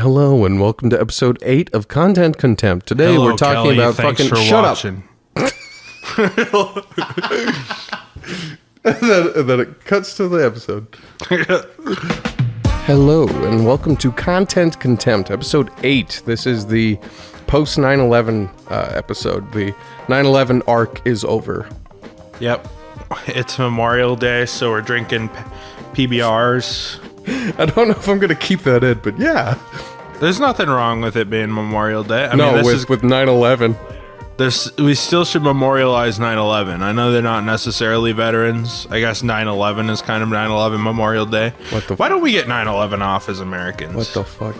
Hello and welcome to episode 8 of Contempt. Today we're talking Kelly. about Thanks fucking for shut watching. up. and then it cuts to the episode. Hello and welcome to Contempt, episode 8. This is the post 9/11 episode. The 9/11 arc is over. Yep. It's Memorial Day, so we're drinking PBRs. I don't know if I'm gonna keep that in, but yeah. There's nothing wrong with it being Memorial Day. I No, mean, with 9/11. We still should memorialize 9/11. I know they're not necessarily veterans. I guess 9/11 is kind of 9/11 Memorial Day. Why don't we get 9/11 off as Americans? What the fuck?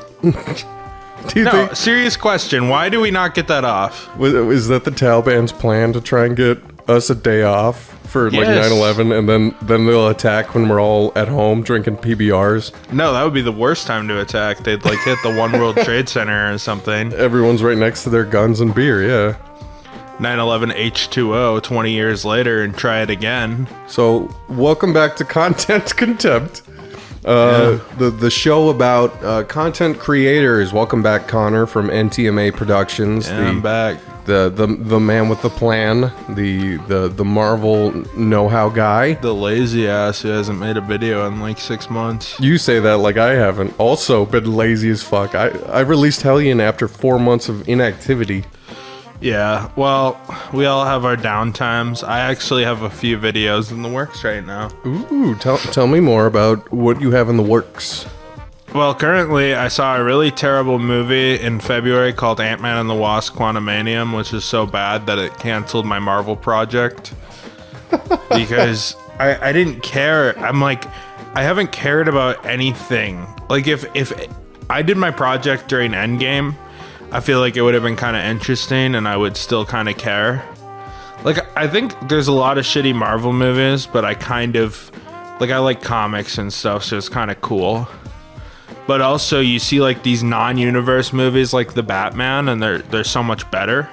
Serious question. Why do we not get that off? Is that the Taliban's plan to try and get us a day off for like 9/11 and then they'll attack when we're all at home drinking PBRs? No, that would be the worst time to attack. They'd like hit the One World Trade Center or something. Everyone's right next to their guns and beer, yeah. 9/11 H2O 20 years later and try it again. So, welcome back to Contempt. The show about content creators. Welcome back, Connor from NTMA Productions. Yeah, I'm back. The man with the plan, the Marvel know-how guy. The lazy ass who hasn't made a video in like 6 months. You say that like I haven't. Also been lazy as fuck. I released Hellion after 4 months of inactivity. Yeah, well, we all have our downtimes. I actually have a few videos in the works right now. Ooh, tell me more about what you have in the works. Well, currently, I saw a really terrible movie in February called Ant-Man and the Wasp: Quantumanium, which is so bad that it canceled my Marvel project. Because I didn't care. I'm like, I haven't cared about anything. Like, if I did my project during Endgame, I feel like it would have been kind of interesting and I would still kind of care. Like, I think there's a lot of shitty Marvel movies, but I kind of, like, I like comics and stuff, so it's kind of cool. But also, you see, like, these non-universe movies like The Batman, and they're so much better.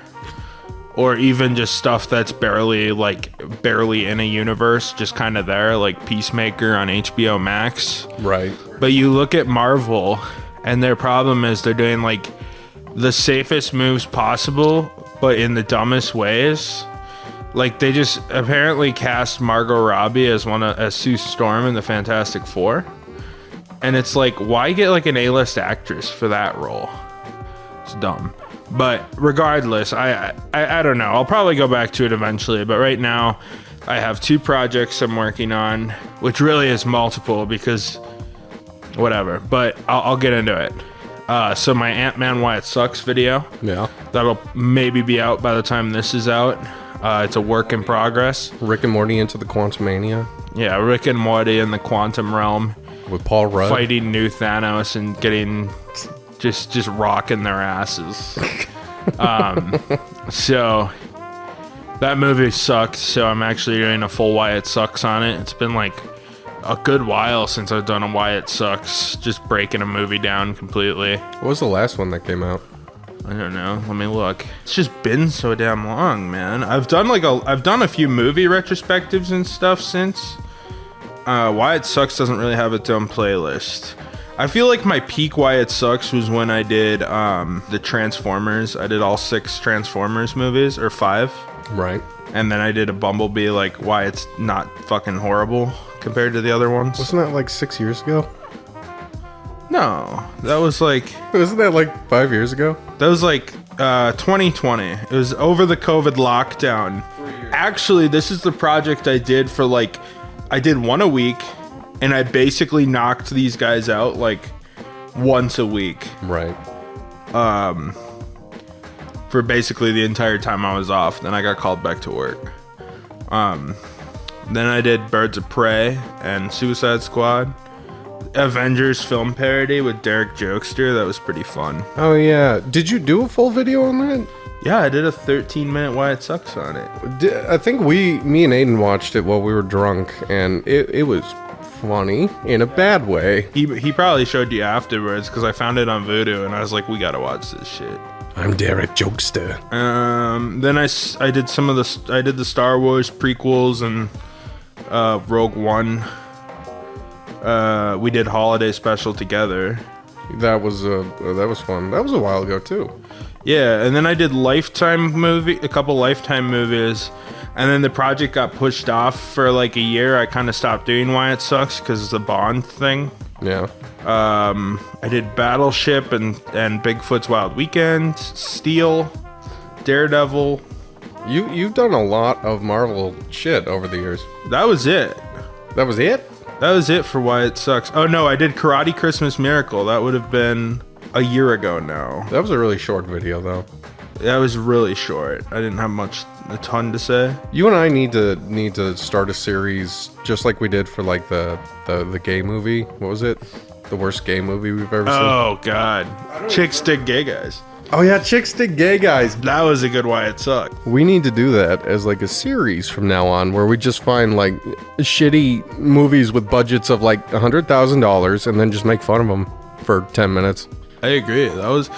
Or even just stuff that's barely in a universe, just kind of there, like Peacemaker on HBO Max. Right. But you look at Marvel, and their problem is they're doing, like, the safest moves possible, but in the dumbest ways. Like, they just apparently cast Margot Robbie as Sue Storm in the Fantastic Four. And it's like, why get like an A-list actress for that role? It's dumb. But regardless, I don't know. I'll probably go back to it eventually. But right now, I have 2 projects I'm working on, which really is multiple because whatever. But I'll get into it. So my Ant-Man Why It Sucks video. Yeah. That'll maybe be out by the time this is out. It's a work in progress. Rick and Morty into the Quantumania. Yeah, Rick and Morty in the quantum realm. With Paul Rudd. Fighting new Thanos and getting just rocking their asses. So that movie sucked. So I'm actually doing a full Why It Sucks on it. It's been like a good while since I've done a Why It Sucks, just breaking a movie down completely. What was the last one that came out? I don't know. Let me look. It's just been so damn long, man. I've done a few movie retrospectives and stuff since. Why It Sucks doesn't really have its own playlist. I feel like my peak Why It Sucks was when I did the Transformers. I did all 6 Transformers movies, or 5. Right. And then I did a Bumblebee, like why it's not fucking horrible compared to the other ones. Wasn't that like 6 years ago? No, that was like... Wasn't that like 5 years ago? That was like 2020. It was over the COVID lockdown. Actually, this is the project I did for like... I did 1 a week, and I basically knocked these guys out like once a week. Right. For basically the entire time I was off. Then I got called back to work. Then I did Birds of Prey and Suicide Squad. Avengers film parody with Derek Jokester. That was pretty fun. Oh, yeah. Did you do a full video on that? Yeah, I did a 13-minute Why It Sucks on it. I think me and Aiden watched it while we were drunk, and it was funny in a bad way. He probably showed you afterwards because I found it on Vudu, and I was like, we gotta watch this shit. I'm Derek Jokester. Then I did the Star Wars prequels and Rogue One. We did Holiday Special together. That was fun. That was a while ago too. Yeah, and then I did a couple Lifetime movies, and then the project got pushed off for like a year. I kind of stopped doing Why It Sucks because it's the Bond thing. Yeah. I did Battleship and Bigfoot's Wild Weekend, Steel, Daredevil. You've done a lot of Marvel shit over the years. That was it. That was it? That was it for Why It Sucks. Oh no, I did Karate Christmas Miracle. That would have been a year ago now. That was a really short video though. That was really short. I didn't have a ton to say. You and I need to start a series just like we did for like the gay movie. What was it? The worst gay movie we've ever seen. Oh god. Chicks dig gay guys. Oh yeah, Chicks Dig Gay Guys. That was a good Why It Sucked. We need to do that as like a series from now on, where we just find like shitty movies with budgets of like $100,000 and then just make fun of them for 10 minutes. I agree. That was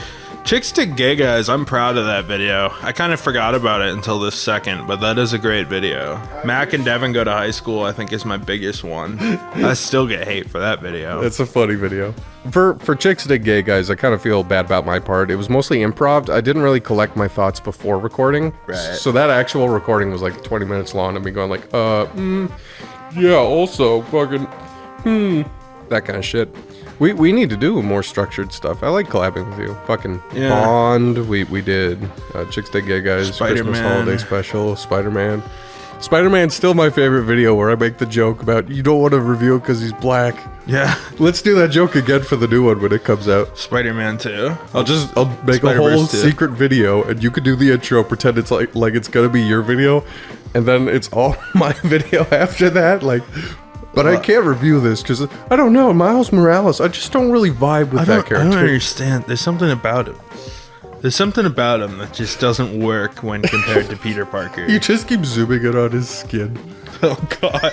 Chicks Dig Gay Guys. I'm proud of that video. I kind of forgot about it until this second, but that is a great video. Mac and Devin Go to High School, I think, is my biggest one. I still get hate for that video. It's a funny video. For Chicks Dig Gay Guys, I kind of feel bad about my part. It was mostly improv. I didn't really collect my thoughts before recording. Right. So that actual recording was like 20 minutes long of me going like, yeah, also, fucking, that kind of shit. We need to do more structured stuff. I like collabing with you. Fucking Bond. We did Chicks Dig Gay Guys, Christmas Holiday Special, Spider-Man. Spider-Man's still my favorite video where I make the joke about you don't want to review it because he's black. Yeah. Let's do that joke again for the new one when it comes out. Spider-Man 2. I'll make a whole 2. secret video and you could do the intro, pretend it's like it's gonna be your video, and then it's all my video after that. Like, but I can't review this because I don't know, Miles Morales. I just don't really vibe with that character. I don't understand. There's something about him. There's something about him that just doesn't work when compared to Peter Parker. You just keep zooming in on his skin. Oh god.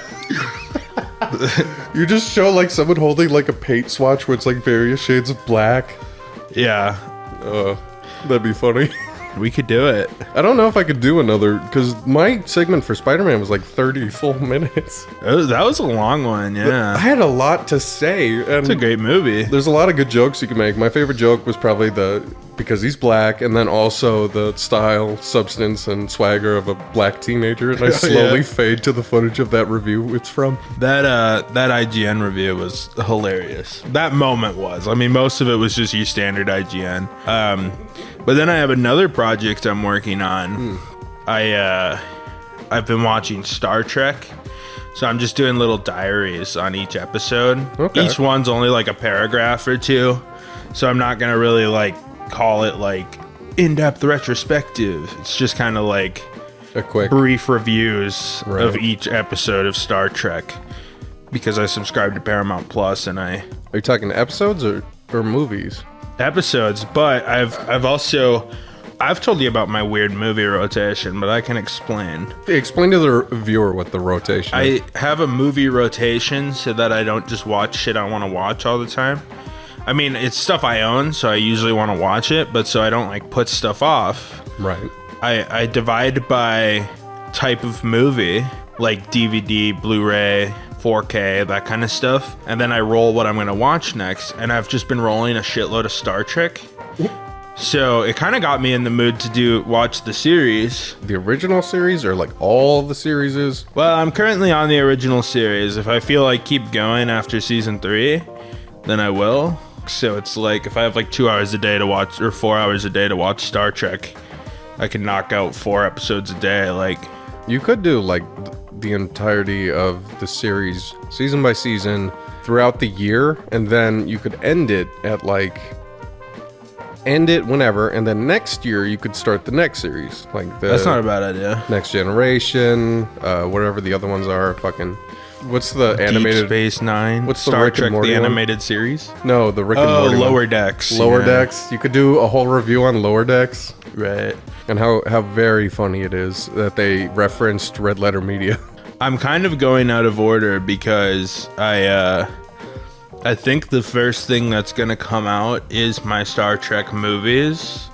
You just show like someone holding like a paint swatch where it's like various shades of black. Yeah. That'd be funny. We could do it. I don't know if I could do another, because my segment for Spider-Man was like 30 full minutes. That was a long one, yeah. I had a lot to say. And it's a great movie. There's a lot of good jokes you can make. My favorite joke was probably because he's black, and then also the style, substance, and swagger of a black teenager. And I slowly fade to the footage of that review it's from. That IGN review was hilarious. That moment was. I mean, most of it was just your standard IGN. But then I have another project I'm working on. I've been watching Star Trek. So I'm just doing little diaries on each episode. Okay. Each one's only like a paragraph or two. So I'm not going to really like call it like in-depth retrospective. It's just kind of like a quick brief reviews of each episode of Star Trek, because I subscribe to Paramount Plus. And Are you talking episodes or movies? Episodes, but I've told you about my weird movie rotation, but I can explain. Explain to the viewer what the rotation is. I have a movie rotation so that I don't just watch shit I want to watch all the time. I mean, it's stuff I own, so I usually want to watch it, but so I don't like put stuff off. Right. I divide by type of movie, like DVD, Blu-ray, 4K, that kind of stuff, and then I roll what I'm going to watch next, and I've just been rolling a shitload of Star Trek. So it kind of got me in the mood to watch the series. The original series, or like all of the series? Well, I'm currently on the original series. If I feel like keep going after season 3, then I will. So it's like if I have like 2 hours a day to watch, or 4 hours a day to watch Star Trek, I can knock out 4 episodes a day. Like, you could do like the entirety of the series, season by season, throughout the year, and then you could end it whenever, and then next year you could start the next series. Like that's not a bad idea. Next Generation, whatever the other ones are. Fucking, what's the animated? Deep Space Nine. What's the Star Rick Trek and Morty the one? animated series? No, the Rick and Morty one. Lower Decks. Lower Decks. You could do a whole review on Lower Decks. Right. And how very funny it is that they referenced Red Letter Media. I'm kind of going out of order because I think the first thing that's gonna come out is my Star Trek movies,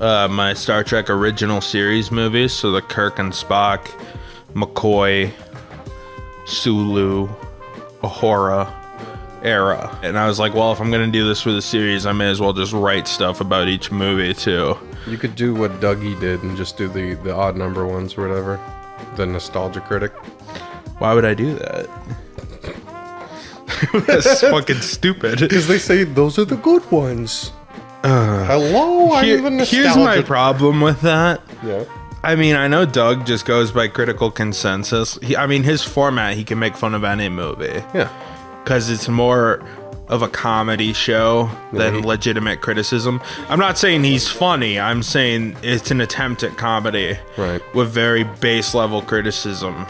my Star Trek original series movies. So the Kirk and Spock, McCoy, Sulu, Uhura, era. And I was like, well, if I'm going to do this for the series, I may as well just write stuff about each movie too. You could do what Dougie did and just do the odd number ones or whatever. The nostalgia critic. Why would I do that? That's fucking stupid. Because they say those are the good ones. Hello, I'm the nostalgia. Here's my problem with that. Yeah. I mean, I know Doug just goes by critical consensus. His format, he can make fun of any movie. Yeah. Because it's more of a comedy show than legitimate criticism. I'm not saying he's funny. I'm saying it's an attempt at comedy. Right. With very base level criticism,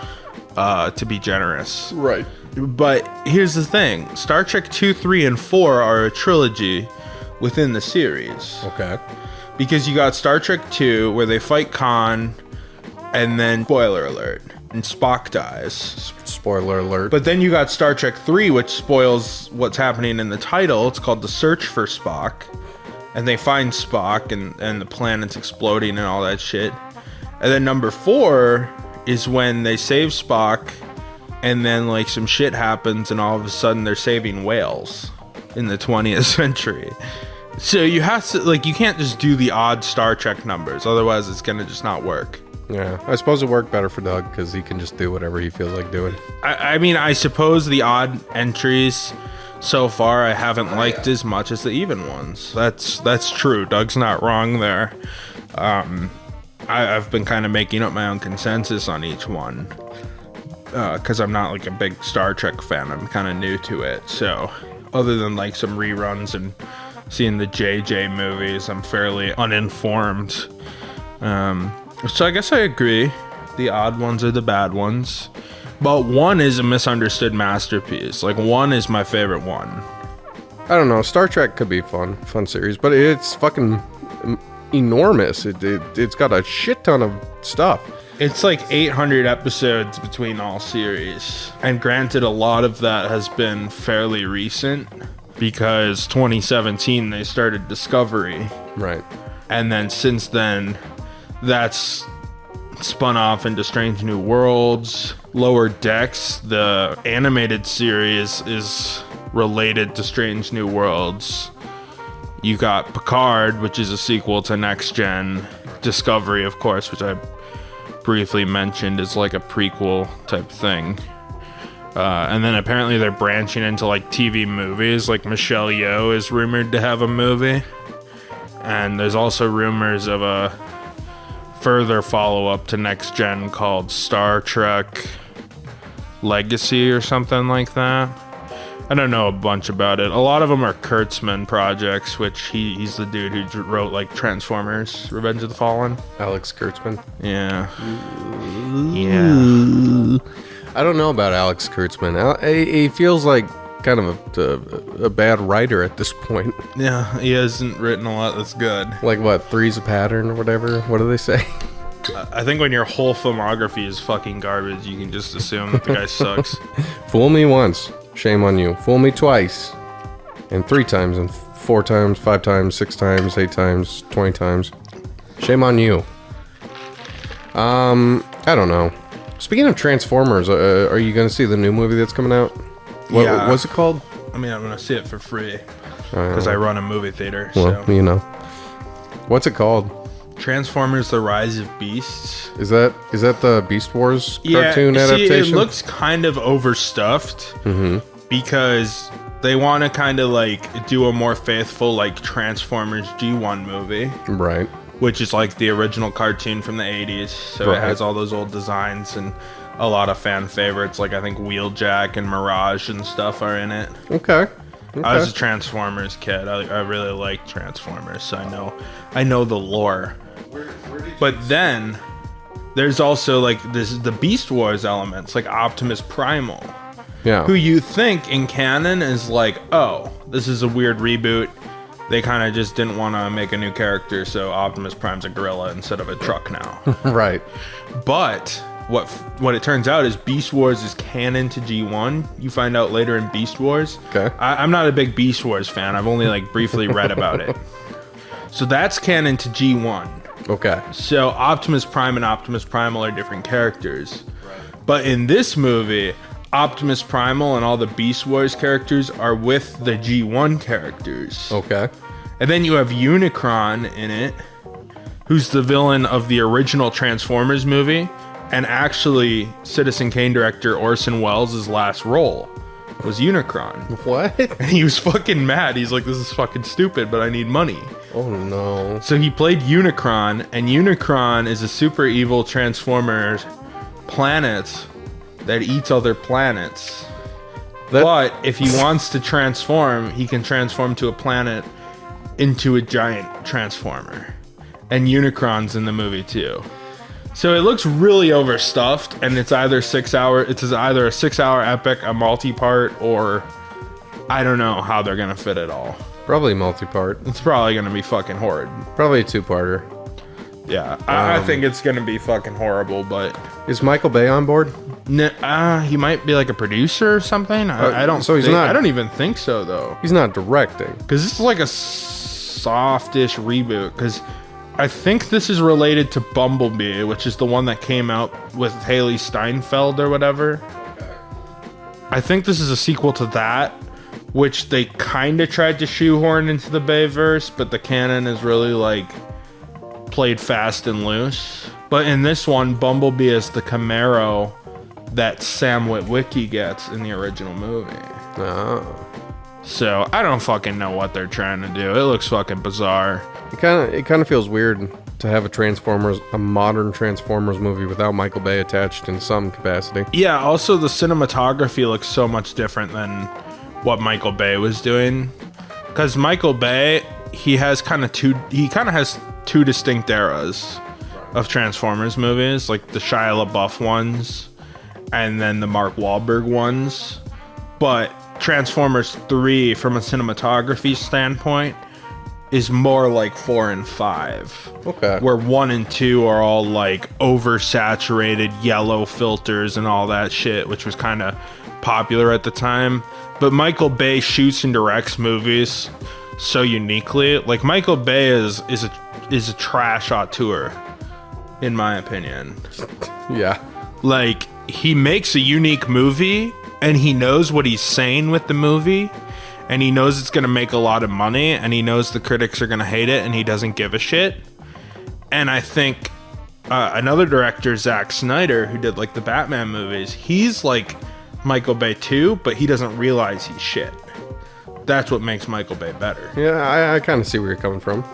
to be generous. Right. But here's the thing. Star Trek 2, 3, and 4 are a trilogy within the series. Okay. Because you got Star Trek 2, where they fight Khan, and then, spoiler alert, and Spock dies. Spoiler alert. But then you got Star Trek 3, which spoils what's happening in the title. It's called The Search for Spock. And they find Spock, and the planet's exploding and all that shit. And then number 4 is when they save Spock, and then, like, some shit happens, and all of a sudden they're saving whales in the 20th century. So you have to, like, you can't just do the odd Star Trek numbers. Otherwise, it's going to just not work. Yeah, I suppose it worked better for Doug because he can just do whatever he feels like doing. I mean, I suppose the odd entries so far I haven't liked as much as the even ones. That's true. Doug's not wrong there. I've been kind of making up my own consensus on each one because I'm not like a big Star Trek fan. I'm kind of new to it. So other than like some reruns and seeing the JJ movies, I'm fairly uninformed. So I guess I agree. The odd ones are the bad ones. But 1 is a misunderstood masterpiece. Like, 1 is my favorite one. I don't know. Star Trek could be fun series, but it's fucking enormous. It's got a shit ton of stuff. It's like 800 episodes between all series. And granted, a lot of that has been fairly recent. Because 2017, they started Discovery. Right. And then since then, that's spun off into Strange New Worlds. Lower Decks, the animated series, is related to Strange New Worlds. You got Picard, which is a sequel to Next Gen. Discovery, of course, which I briefly mentioned, is like a prequel type thing. And then apparently they're branching into like TV movies. Like Michelle Yeoh is rumored to have a movie. And there's also rumors of a further follow-up to Next Gen called Star Trek Legacy or something like that. I don't know a bunch about it. A lot of them are Kurtzman projects, which he's the dude who wrote like Transformers, Revenge of the Fallen. Alex Kurtzman. Yeah. I don't know about Alex Kurtzman. He feels like kind of a bad writer at this point. Yeah, he hasn't written a lot that's good. Like what, 3's a pattern or whatever? What do they say? I think when your whole filmography is fucking garbage, you can just assume that the guy sucks. Fool me once, shame on you. Fool me twice, and 3 times, and 4 times, 5 times, 6 times, 8 times, 20 times. Shame on you. I don't know. Speaking of Transformers, are you going to see the new movie that's coming out? Yeah. What's it called? I mean, I'm going to see it for free because I run a movie theater. Well, so. you know. What's it called? Transformers: The Rise of Beasts. Is that the Beast Wars cartoon adaptation? See, it looks kind of overstuffed because they want to kind of like do a more faithful like Transformers G1 movie. Right. Which is like the original cartoon from the 80s. So It has all those old designs and a lot of fan favorites. Like I think Wheeljack and Mirage and stuff are in it. Okay. I was a Transformers kid. I really like Transformers, so I know the lore. But then there's also like the Beast Wars elements, like Optimus Primal. Yeah. Who you think in canon is like, oh, this is a weird reboot. They kind of just didn't want to make a new character, so Optimus Prime's a gorilla instead of a truck now. Right. But what it turns out is Beast Wars is canon to G1. You find out later in Beast Wars. Okay. I'm not a big Beast Wars fan. I've only like briefly read about it. So that's canon to G1. Okay. So Optimus Prime and Optimus Primal are different characters. Right. But in this movie, Optimus Primal and all the Beast Wars characters are with the G1 characters. Okay. And then you have Unicron in it, who's the villain of the original Transformers movie, and actually Citizen Kane director Orson Welles' last role was Unicron. What? And he was fucking mad. He's like, this is fucking stupid, but I need money. Oh no. So he played Unicron, and Unicron is a super evil Transformers planet that eats other planets. But if he wants to transform, he can transform to a planet into a giant transformer. And Unicron's in the movie too. So it looks really overstuffed, and it's either 6 hour. It's either a 6 hour epic, a multi-part, or I don't know how they're gonna fit it all. Probably multi-part. It's probably gonna be fucking horrid. Probably a two-parter. Yeah, I think it's gonna be fucking horrible. But is Michael Bay on board? He might be like a producer or something. I don't. So he's think, not. I don't even think so though. He's not directing. Because this is like a softish reboot. Because I think this is related to Bumblebee, which is the one that came out with Haley Steinfeld or whatever. I think this is a sequel to that, which they kind of tried to shoehorn into the Bayverse, but the canon is really like played fast and loose. But in this one, Bumblebee is the Camaro that Sam Witwicky gets in the original movie. Oh. So I don't fucking know what they're trying to do. It looks fucking bizarre. It kind of feels weird to have a modern Transformers movie without Michael Bay attached in some capacity. Yeah, also the cinematography looks so much different than what Michael Bay was doing. Because Michael Bay, he has two distinct eras of Transformers movies, like the Shia LaBeouf ones and then the Mark Wahlberg ones. But Transformers 3, from a cinematography standpoint, is more like 4 and 5. Okay. Where 1 and 2 are all like oversaturated yellow filters and all that shit, which was kind of popular at the time. But Michael Bay shoots and directs movies so uniquely. Like Michael Bay is a trash auteur, in my opinion. Yeah. Like, he makes a unique movie and he knows what he's saying with the movie, and he knows it's gonna make a lot of money, and he knows the critics are gonna hate it, and he doesn't give a shit. And I think another director, Zack Snyder, who did like the Batman movies, he's like Michael Bay too, but he doesn't realize he's shit. That's what makes Michael Bay better. Yeah, I kind of see where you're coming from.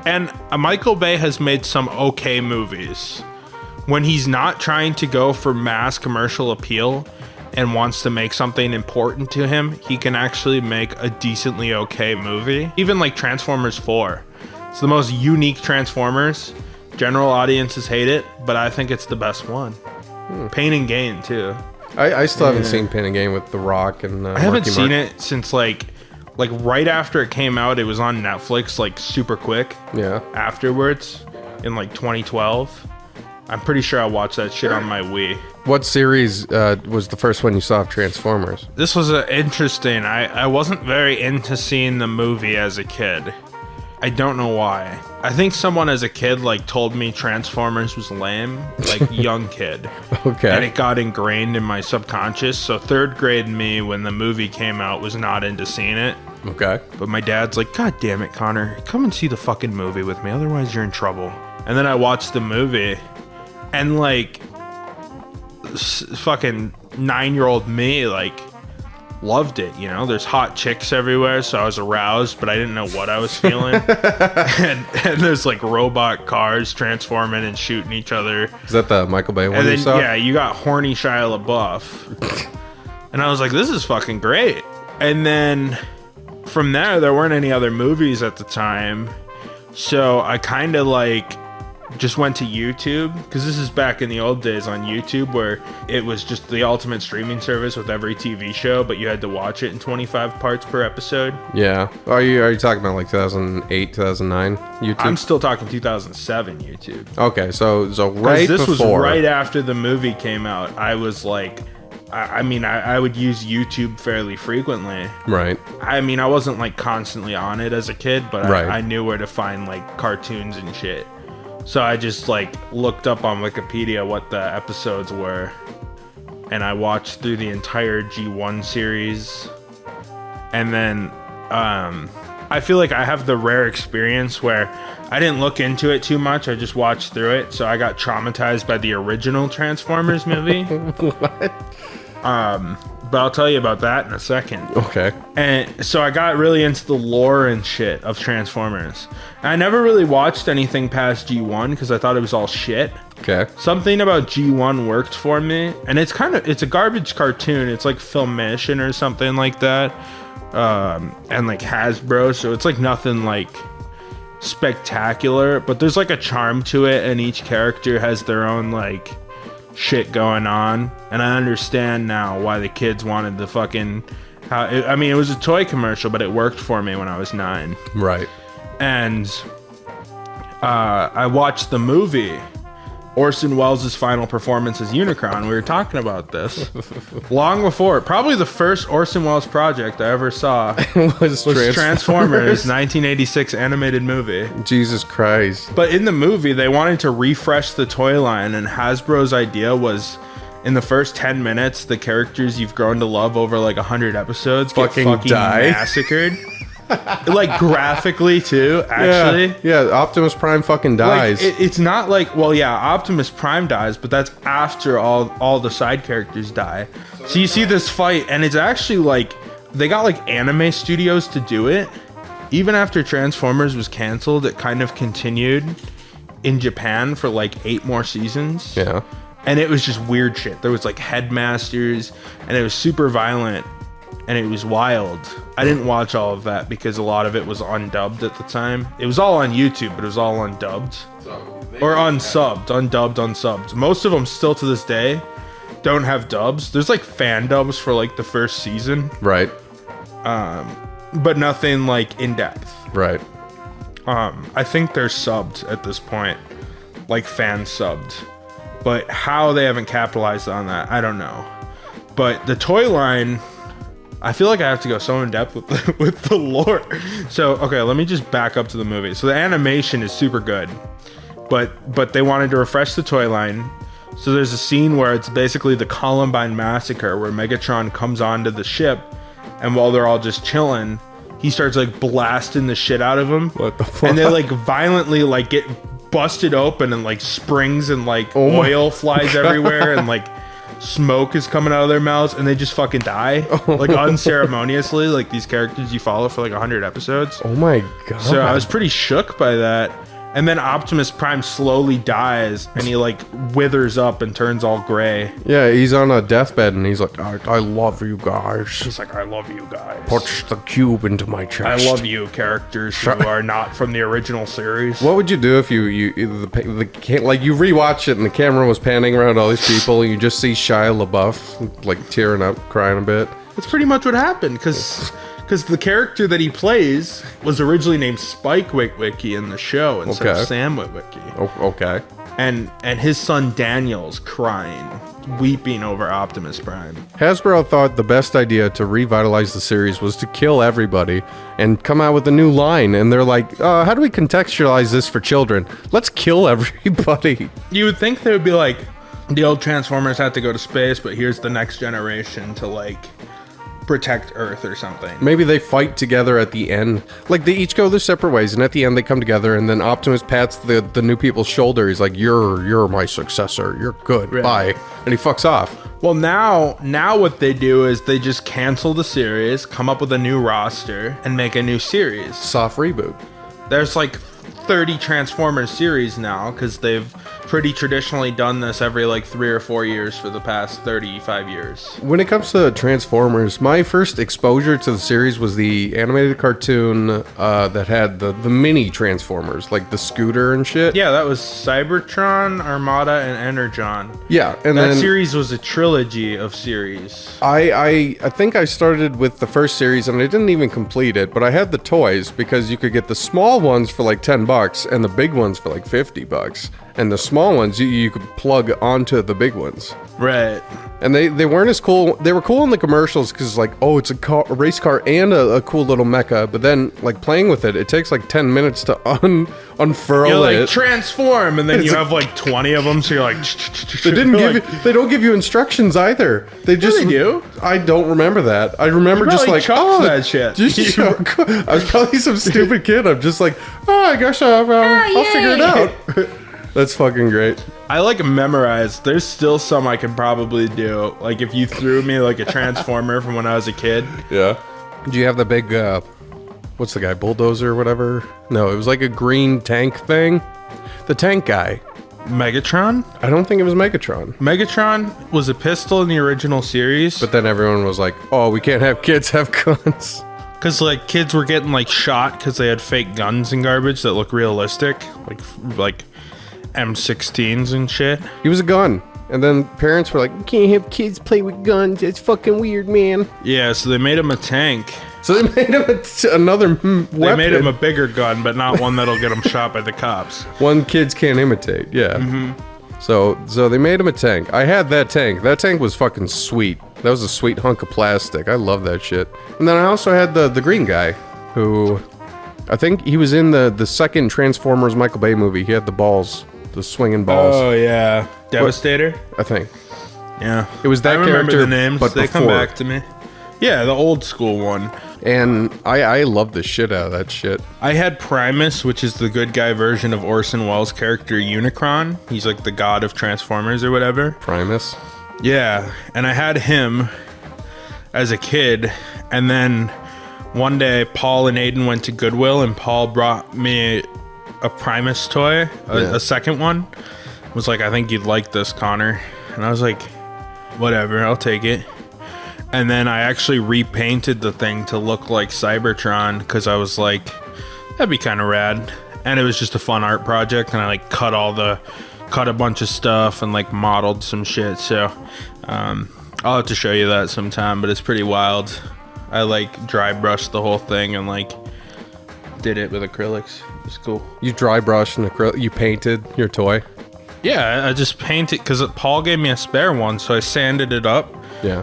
And Michael Bay has made some okay movies. When he's not trying to go for mass commercial appeal and wants to make something important to him, he can actually make a decently okay movie. Even like Transformers 4. It's the most unique Transformers. General audiences hate it, but I think it's the best one. Pain and Gain too. I still haven't seen Pain and Gain with The Rock and I haven't seen it since like right after it came out. It was on Netflix like super quick. Yeah. Afterwards, in like 2012. I'm pretty sure I watched that shit on my Wii. What series was the first one you saw of Transformers? This was interesting. I wasn't very into seeing the movie as a kid. I don't know why. I think someone as a kid like told me Transformers was lame, like young kid. Okay. And it got ingrained in my subconscious. So third grade me, when the movie came out, was not into seeing it. Okay. But my dad's like, God damn it, Connor, come and see the fucking movie with me, otherwise you're in trouble. And then I watched the movie, and like fucking 9-year-old me like loved it, you know. There's hot chicks everywhere, so I was aroused, but I didn't know what I was feeling. and there's like robot cars transforming and shooting each other. Is that the Michael Bay one And you then saw? yeah, you got horny Shia LaBeouf. And I was like, this is fucking great. And then from there weren't any other movies at the time, so I kind of like just went to YouTube, because this is back in the old days on YouTube, where it was just the ultimate streaming service with every TV show, but you had to watch it in 25 parts per episode. Yeah. Are you talking about like 2008, 2009 YouTube? I'm still talking 2007 YouTube. Okay, so right this before. was right after the movie came out. I was like, I would use YouTube fairly frequently. Right. I mean, I wasn't like constantly on it as a kid, but Right. I knew where to find like cartoons and shit. So I just like looked up on Wikipedia what the episodes were. and I watched through the entire G1 series. And then I feel like I have the rare experience where I didn't look into it too much. I just watched through it. So I got traumatized by the original Transformers movie. What? But I'll tell you about that in a second. Okay. And so I got really into the lore and shit of Transformers. I never really watched anything past G1 because I thought it was all shit. Okay. Something about G1 worked for me, and it's a garbage cartoon. It's like Filmation or something like that, and like Hasbro. So it's like nothing like spectacular, but there's like a charm to it, and each character has their own like shit going on. And I understand now why the kids wanted the fucking. It was a toy commercial, but it worked for me when I was 9. Right. And I watched the movie. Orson Welles' final performance as Unicron. We were talking about this long before. Probably the first Orson Welles project I ever saw was Transformers 1986 animated movie. Jesus Christ. But in the movie, they wanted to refresh the toy line, and Hasbro's idea was in the first 10 minutes, the characters you've grown to love over like 100 episodes get fucking die. massacred. Like graphically too, actually. Yeah, Optimus Prime fucking dies. Like, it's not like, well, yeah, Optimus Prime dies, but that's after all the side characters die. So you see this fight, and it's actually like they got like anime studios to do it. Even after Transformers was canceled, it kind of continued in Japan for like 8 more seasons. Yeah. And it was just weird shit. There was like headmasters, and it was super violent. And it was wild. I didn't watch all of that because a lot of it was undubbed at the time. It was all on YouTube, but it was all undubbed. Or unsubbed. Undubbed, unsubbed. Most of them still to this day don't have dubs. There's like fan dubs for like the first season. Right. But nothing like in depth. Right. I think they're subbed at this point. Like fan subbed. But how they haven't capitalized on that, I don't know. But the toy line... I feel like I have to go so in depth with the lore. So, okay, let me just back up to the movie. So the animation is super good, but they wanted to refresh the toy line. So there's a scene where it's basically the Columbine massacre, where Megatron comes onto the ship, and while they're all just chilling, he starts like blasting the shit out of them. What the fuck? And they like violently like get busted open, and like springs and like oil flies everywhere, and like smoke is coming out of their mouths, and they just fucking die like unceremoniously, like these characters you follow for like 100 episodes. Oh my god. So I was pretty shook by that. And then Optimus Prime slowly dies, and he like withers up and turns all gray. Yeah, he's on a deathbed, and he's like, I love you guys. He's like, I love you guys. Push the cube into my chest. I love you, characters who are not from the original series. What would you do if you rewatch it and the camera was panning around all these people, and you just see Shia LaBeouf like tearing up, crying a bit? That's pretty much what happened, because the character that he plays was originally named Spike Witwicky in the show instead of Sam Witwicky. Oh, okay. And his son Daniel's crying, weeping over Optimus Prime. Hasbro thought the best idea to revitalize the series was to kill everybody and come out with a new line. And they're like, how do we contextualize this for children? Let's kill everybody. You would think they would be like, the old Transformers had to go to space, but here's the next generation to like protect Earth or something. Maybe they fight together at the end. Like they each go their separate ways, and at the end they come together, and then Optimus pats the new people's shoulder. He's like, you're my successor. You're good. Right. Bye. And he fucks off. Well, now what they do is they just cancel the series, come up with a new roster, and make a new series. Soft reboot. There's like 30 Transformers series now, because they've pretty traditionally done this every like 3 or 4 years for the past 35 years. When it comes to Transformers, my first exposure to the series was the animated cartoon that had the mini Transformers, like the scooter and shit. Yeah, that was Cybertron, Armada, and Energon. Yeah, and that then series was a trilogy of series. I think I started with the first series, and I didn't even complete it, but I had the toys because you could get the small ones for like $10 and the big ones for like $50. And the small ones you could plug onto the big ones. Right. And they weren't as cool. They were cool in the commercials because like, oh, it's a race car and a cool little mecha. But then like playing with it, it takes like 10 minutes to unfurl You it. like transform, and then you have like 20 of them. So you're like, They don't give you instructions either. They just do. I don't remember that. I remember just like, oh, that shit. I was probably some stupid kid. I'm just like, oh, I guess I'll figure it out. That's fucking great. I like memorize. There's still some I can probably do. Like if you threw me like a transformer from when I was a kid. Yeah. Do you have the big, what's the guy, bulldozer or whatever? No, it was like a green tank thing. The tank guy. Megatron? I don't think it was Megatron. Megatron was a pistol in the original series. But then everyone was like, oh, we can't have kids have guns. Because like kids were getting like shot because they had fake guns and garbage that look realistic. Like M16s and shit. He was a gun. And then parents were like, you can't have kids play with guns. It's fucking weird, man. Yeah, so they made him a tank. So they made him another weapon. They made him a bigger gun, but not one that'll get him shot by the cops. One kids can't imitate, yeah. Mm-hmm. So they made him a tank. I had that tank. That tank was fucking sweet. That was a sweet hunk of plastic. I love that shit. And then I also had the green guy, who I think he was in the second Transformers Michael Bay movie. He had the balls. The swinging balls. Oh yeah, Devastator. I think. Yeah, it was that character. I remember the names, but they before. Come back to me. Yeah, the old school one. And I love the shit out of that shit. I had Primus, which is the good guy version of Orson Welles' character Unicron. He's like the god of Transformers or whatever. Primus. Yeah, and I had him as a kid, and then one day Paul and Aiden went to Goodwill, and Paul brought me a Primus toy, a second one. Was like, I think you'd like this, Connor. And I was like, whatever, I'll take it. And then I actually repainted the thing to look like Cybertron because I was like, that'd be kind of rad. And it was just a fun art project, and I like cut a bunch of stuff and like modeled some shit. So I'll have to show you that sometime, but it's pretty wild. I like dry brushed the whole thing and like did it with acrylics. It's cool. You dry brushed and you painted your toy? Yeah, I just painted because Paul gave me a spare one, so I sanded it up. Yeah.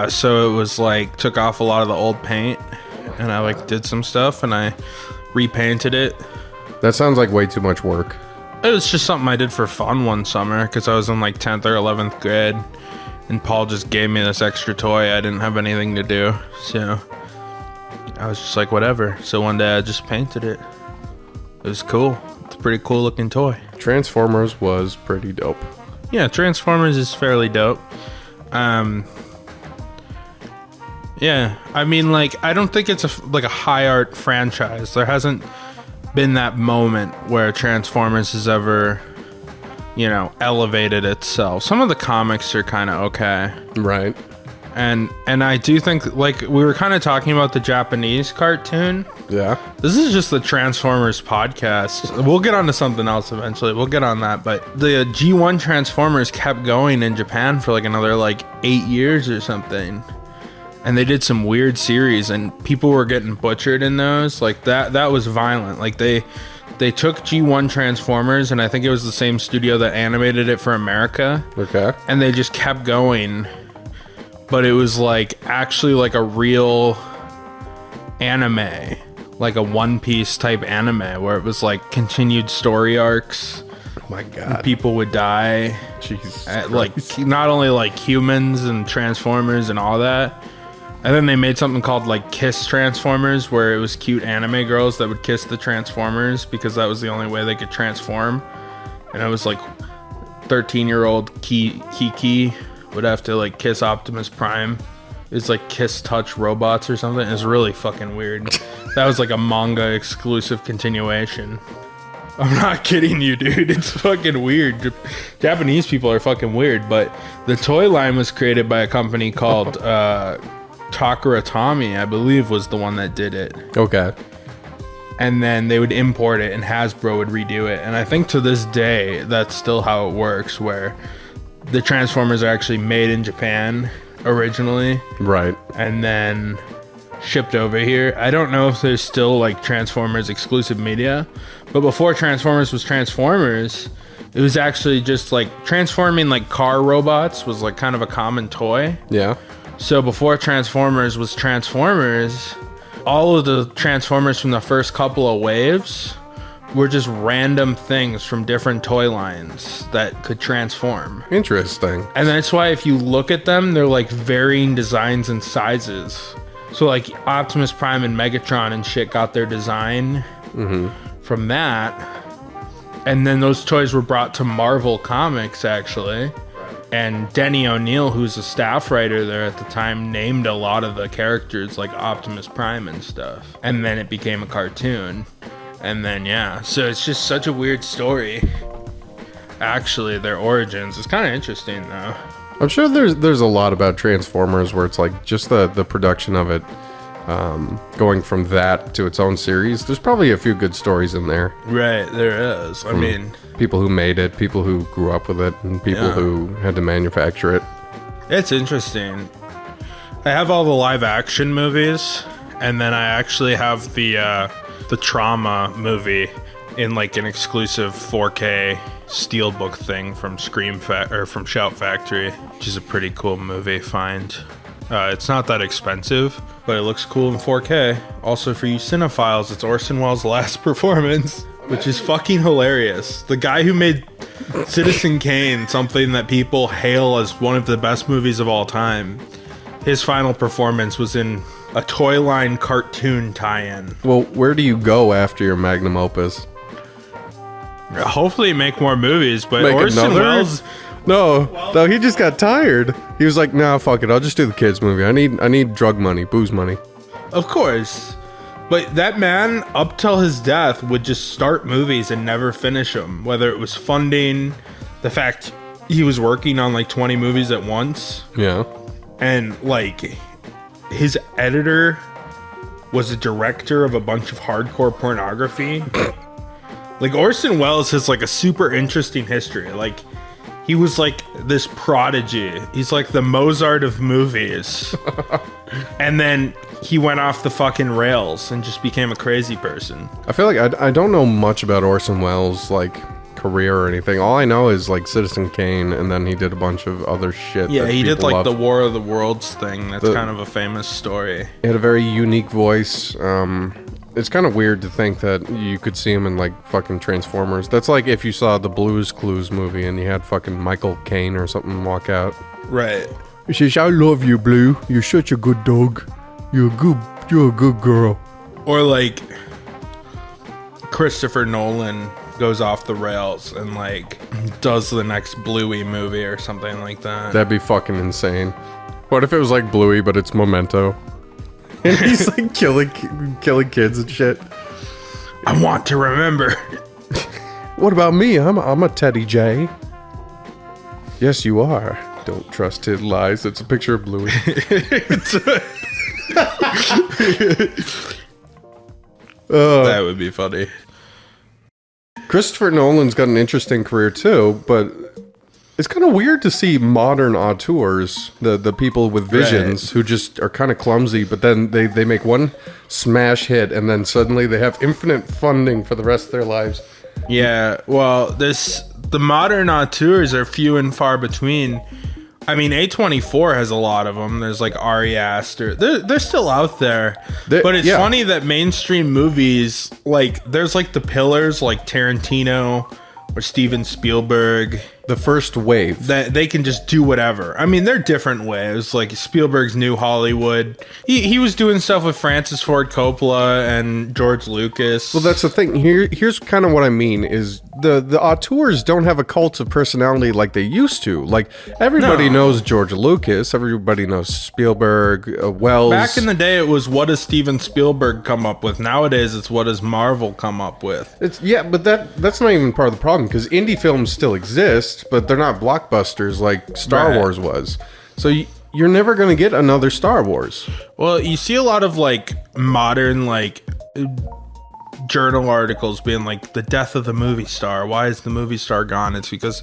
So it was like took off a lot of the old paint, and I like did some stuff and I repainted it. That sounds like way too much work. It was just something I did for fun one summer because I was in like 10th or 11th grade, and Paul just gave me this extra toy. I didn't have anything to do, so I was just like, whatever. So one day I just painted it. It was cool. It's a pretty cool looking toy. Transformers was pretty dope. Yeah, Transformers is fairly dope. Yeah, I mean, like, I don't think it's a high art franchise. There hasn't been that moment where Transformers has ever, elevated itself. Some of the comics are kind of okay. Right. And I do think, like, we were kind of talking about the Japanese cartoon. Yeah. This is just the Transformers podcast. We'll get on to something else eventually. We'll get on that. But the G1 Transformers kept going in Japan for like another 8 years or something. And they did some weird series, and people were getting butchered in those. Like that was violent. Like they took G1 Transformers, and I think it was the same studio that animated it for America. Okay. And they just kept going. But it was actually a real anime, like a One Piece type anime, where it was continued story arcs. Oh my god. People would die. Jesus. Not only humans and Transformers and all that. And then they made something called Kiss Transformers, where it was cute anime girls that would kiss the Transformers because that was the only way they could transform. And it was 13-year-old Kiki would have to kiss Optimus Prime. It's kiss touch robots or something. It's really fucking weird. That was a manga exclusive continuation. I'm not kidding you, dude. It's fucking weird. Japanese people are fucking weird. But the toy line was created by a company called Takara Tomy, I believe, was the one that did it. Okay. And then they would import it, and Hasbro would redo it. And I think to this day, that's still how it works, where the Transformers are actually made in Japan originally. Right. And then shipped over here. I don't know if there's still like Transformers exclusive media, but before Transformers was Transformers, it was actually just like transforming like car robots was like kind of a common toy. Yeah. So before Transformers was Transformers, all of the Transformers from the first couple of waves were just random things from different toy lines that could transform. Interesting. And that's why if you look at them, they're like varying designs and sizes. So like Optimus Prime and Megatron and shit got their design from that. And then those toys were brought to Marvel Comics, actually. And Denny O'Neil, who's a staff writer there at the time, named a lot of the characters like Optimus Prime and stuff. And then it became a cartoon. And then, yeah. So it's just such a weird story. Actually, their origins is kind of interesting, though. I'm sure there's a lot about Transformers where it's like just the production of it going from that to its own series. There's probably a few good stories in there. Right, there is. I mean, people who made it, people who grew up with it, and people who had to manufacture it. It's interesting. I have all the live action movies, and then I actually have the Trauma movie in like an exclusive 4K steelbook thing from from Shout Factory, which is a pretty cool movie find. It's not that expensive, but it looks cool in 4K. Also, for you cinephiles, it's Orson Welles' last performance, which is fucking hilarious. The guy who made Citizen Kane something that people hail as one of the best movies of all time, his final performance was in a Toy Line cartoon tie-in. Well, where do you go after your magnum opus? Hopefully make more movies, but Make Orson another? Welles... No, he just got tired. He was like, nah, fuck it, I'll just do the kids movie. I need drug money, booze money. Of course. But that man, up till his death, would just start movies and never finish them. Whether it was funding, the fact he was working on like 20 movies at once. Yeah. And like his editor was a director of a bunch of hardcore pornography. Like Orson Welles has like a super interesting history. Like he was like this prodigy. He's like the Mozart of movies. And then he went off the fucking rails and just became a crazy person. I feel like I don't know much about Orson Welles' like career or anything. All I know is like Citizen Kane, and then he did a bunch of other shit. Yeah, that he did people like loved. the War of the Worlds thing. That's kind of a famous story. He had a very unique voice. It's kind of weird to think that you could see him in like fucking Transformers. That's like if you saw the Blues Clues movie and you had fucking Michael Caine or something walk out. Right. He says, "I love you, Blue. You're such a good dog. You're a good girl." Or like Christopher Nolan goes off the rails and like does the next Bluey movie or something like that. That'd be fucking insane. What if it was like Bluey, but it's Memento? And he's like killing kids and shit. I want to remember. What about me? I'm a Teddy J. Yes, you are. Don't trust his lies. It's a picture of Bluey. That would be funny. Christopher Nolan's got an interesting career too, but it's kind of weird to see modern auteurs, the people with visions who just are kind of clumsy, but then they make one smash hit and then suddenly they have infinite funding for the rest of their lives. Yeah, well, the modern auteurs are few and far between. I mean, A24 has a lot of them. There's like Ari Aster. They're still out there. But it's funny that mainstream movies, like, there's like the pillars, like Tarantino or Steven Spielberg. The first wave. That they can just do whatever. I mean, they're different waves. Like Spielberg's New Hollywood. He was doing stuff with Francis Ford Coppola and George Lucas. Well, that's the thing. Here's kind of what I mean is the auteurs don't have a cult of personality like they used to. Like everybody knows George Lucas, everybody knows Spielberg, Wells. Back in the day, it was what does Steven Spielberg come up with. Nowadays, it's what does Marvel come up with. But that's not even part of the problem because indie films still exist, but they're not blockbusters like Star Wars was. So you're never going to get another Star Wars. Well, you see a lot of like modern like journal articles being like the death of the movie star. Why is the movie star gone? It's because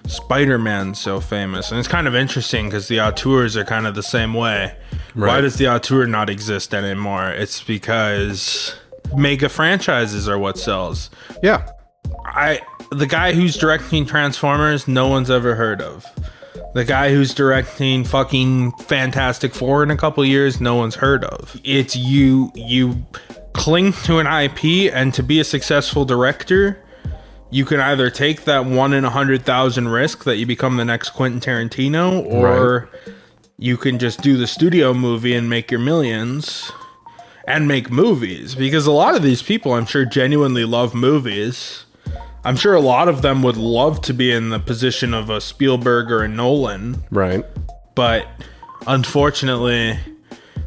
Spider-Man's so famous. And it's kind of interesting because the auteurs are kind of the same way. Right. Why does the auteur not exist anymore? It's because mega franchises are what sells. Yeah. The guy who's directing Transformers, no one's ever heard of. The guy who's directing fucking Fantastic Four in a couple years, no one's heard of. It's you cling to an IP, and to be a successful director, you can either take that 1 in 100,000 risk that you become the next Quentin Tarantino, or you can just do the studio movie and make your millions and make movies. Because a lot of these people, I'm sure, genuinely love movies. I'm sure a lot of them would love to be in the position of a Spielberg or a Nolan. Right. But unfortunately,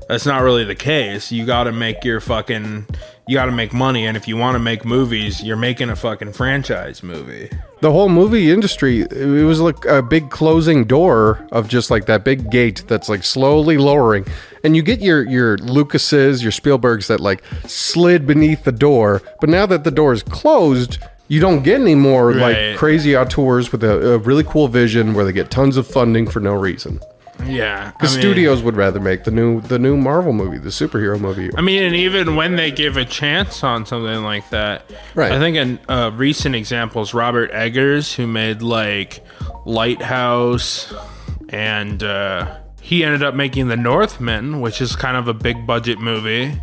that's not really the case. You got to make you got to make money. And if you want to make movies, you're making a fucking franchise movie. The whole movie industry, it was like a big closing door of just like that big gate that's like slowly lowering. And you get your Lucases, your Spielbergs that like slid beneath the door. But now that the door is closed, you don't get any more like crazy auteurs with a really cool vision where they get tons of funding for no reason. Yeah, because studios would rather make the new Marvel movie, the superhero movie. I mean, and even when they give a chance on something like that, right? I think a recent example is Robert Eggers, who made like Lighthouse, and he ended up making The Northman, which is kind of a big budget movie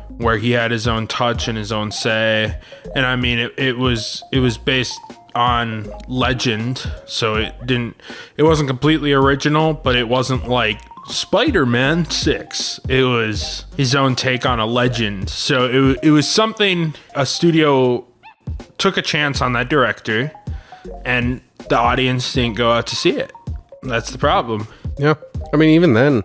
where he had his own touch and his own say. And I mean, it was based on legend, so it wasn't completely original, but it wasn't like Spider-Man 6. It was his own take on a legend. So it was something a studio took a chance on that director, and the audience didn't go out to see it. That's the problem. Yeah. I mean, even then,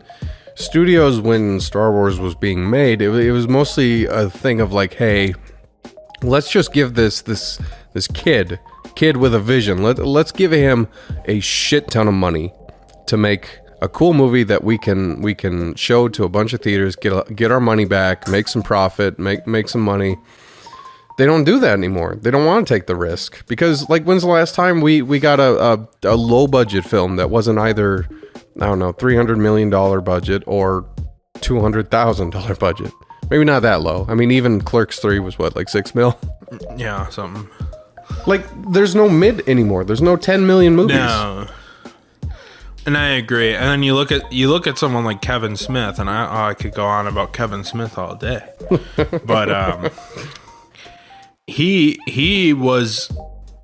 studios, when Star Wars was being made, it was mostly a thing of like, hey, let's just give this kid with a vision. Let's give him a shit ton of money to make a cool movie that we can show to a bunch of theaters, get our money back, make some profit, make some money. They don't do that anymore. They don't want to take the risk, because like, when's the last time we got a low budget film that wasn't either, I don't know, $300 million budget or $200,000 budget? Maybe not that low. I mean, even Clerks 3 was what, like $6 million? Yeah, something. Like, there's no mid anymore. There's no 10 million movies. No. And I agree. And then you look at someone like Kevin Smith, and I could go on about Kevin Smith all day. But he was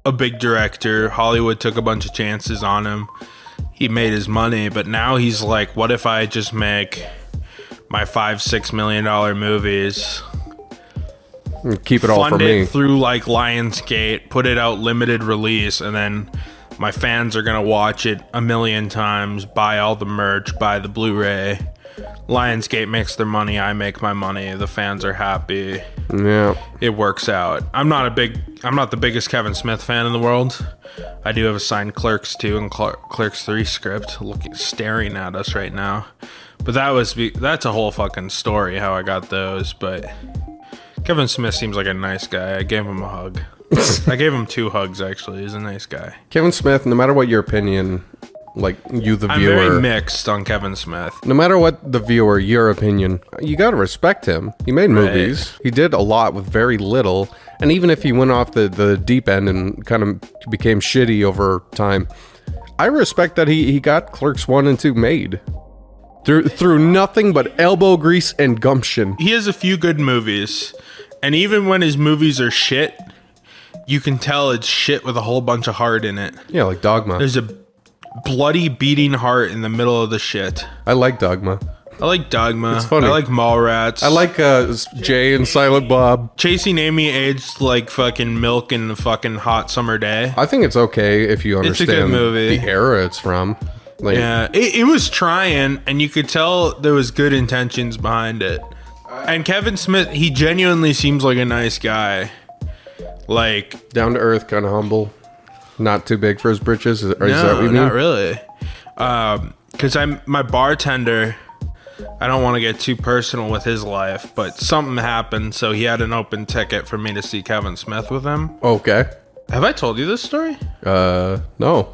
a big director. Hollywood took a bunch of chances on him. He made his money, but now he's like, what if I just make my $5-6 million movies, keep it all for me, fund it through like Lionsgate, put it out limited release, and then my fans are gonna watch it 1,000,000 times, buy all the merch, buy the Blu-ray. Lionsgate makes their money, I make my money, the fans are happy. Yeah, it works out. I'm not the biggest Kevin Smith fan in the world. I do have a signed Clerks 2 and Clerks 3 script staring at us right now. But that's a whole fucking story how I got those. But Kevin Smith seems like a nice guy. I gave him a hug. I gave him 2 hugs, actually. He's a nice guy. Kevin Smith, no matter what your opinion, like you the viewer, I'm very mixed on Kevin Smith. No matter what the viewer, your opinion, you gotta respect him. He made movies. He did a lot with very little. And even if he went off the deep end and kind of became shitty over time, I respect that he got Clerks 1 and 2 made. Through nothing but elbow grease and gumption. He has a few good movies, and even when his movies are shit, you can tell it's shit with a whole bunch of heart in it. Yeah, like Dogma. There's a bloody beating heart in the middle of the shit. I like Dogma. I like Dogma. It's funny. I like Mallrats. I like Jay and Silent Bob. Chasing Amy aged like fucking milk in a fucking hot summer day. I think it's okay if you understand it's a good movie. The era it's from. Like, yeah, it was trying, and you could tell there was good intentions behind it. And Kevin Smith, he genuinely seems like a nice guy. Like, down to earth, kind of humble, not too big for his britches. Is that what you mean? Not really. Because my bartender, I don't want to get too personal with his life, but something happened, so he had an open ticket for me to see Kevin Smith with him. Okay. Have I told you this story? No.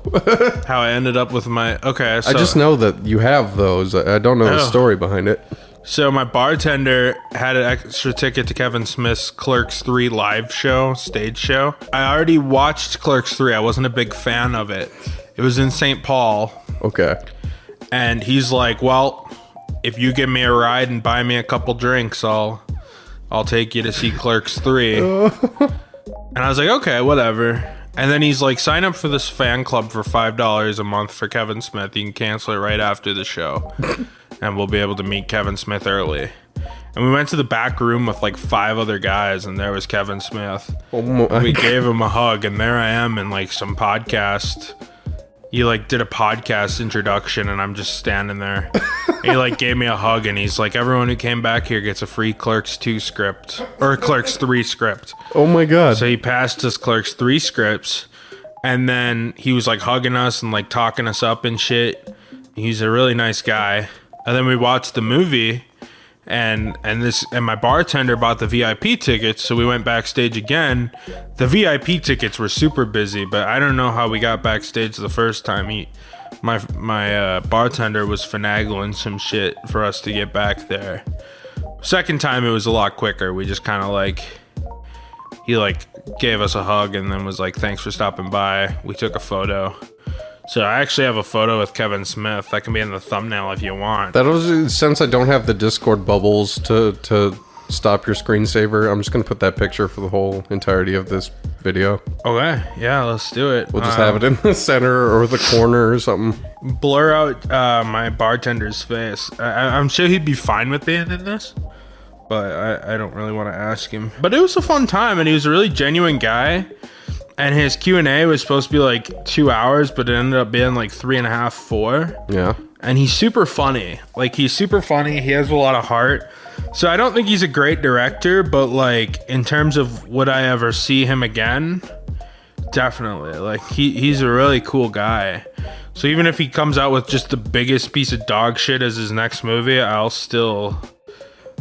How I ended up with my... Okay, so... I just know that you have those. I don't know the story behind it. So my bartender had an extra ticket to Kevin Smith's Clerks 3 live show, stage show. I already watched Clerks 3. I wasn't a big fan of it. It was in St. Paul. Okay. And he's like, well, if you give me a ride and buy me a couple drinks, I'll take you to see Clerks 3. And I was like, okay, whatever. And then he's like, sign up for this fan club for $5 a month for Kevin Smith. You can cancel it right after the show. And we'll be able to meet Kevin Smith early. And we went to the back room with like 5 other guys, and there was Kevin Smith. Oh my. We gave him a hug, and there I am in like some podcast. He like did a podcast introduction, and I'm just standing there. He like gave me a hug, and he's like, everyone who came back here gets a free Clerks 2 script, or Clerks 3 script. Oh my God. So he passed us Clerks 3 scripts, and then he was like hugging us and like talking us up and shit. He's a really nice guy. And then we watched the movie, and my bartender bought the VIP tickets, so we went backstage again. The VIP tickets were super busy, but I don't know how we got backstage the first time. My bartender was finagling some shit for us to get back there. Second time it was a lot quicker. We just kind of like, he like gave us a hug and then was like, thanks for stopping by. We took a photo. So I actually have a photo with Kevin Smith. That can be in the thumbnail if you want. That was, since I don't have the Discord bubbles to stop your screensaver, I'm just going to put that picture for the whole entirety of this video. Okay, yeah, let's do it. We'll just have it in the center or the corner or something. Blur out my bartender's face. I'm sure he'd be fine with being in this, but I don't really want to ask him. But it was a fun time, and he was a really genuine guy. And his Q&A was supposed to be like 2 hours, but it ended up being like 3.5, 4. Yeah. And he's super funny. Like, he's super funny. He has a lot of heart. So I don't think he's a great director, but like in terms of would I ever see him again? Definitely. Like he's a really cool guy. So even if he comes out with just the biggest piece of dog shit as his next movie, I'll still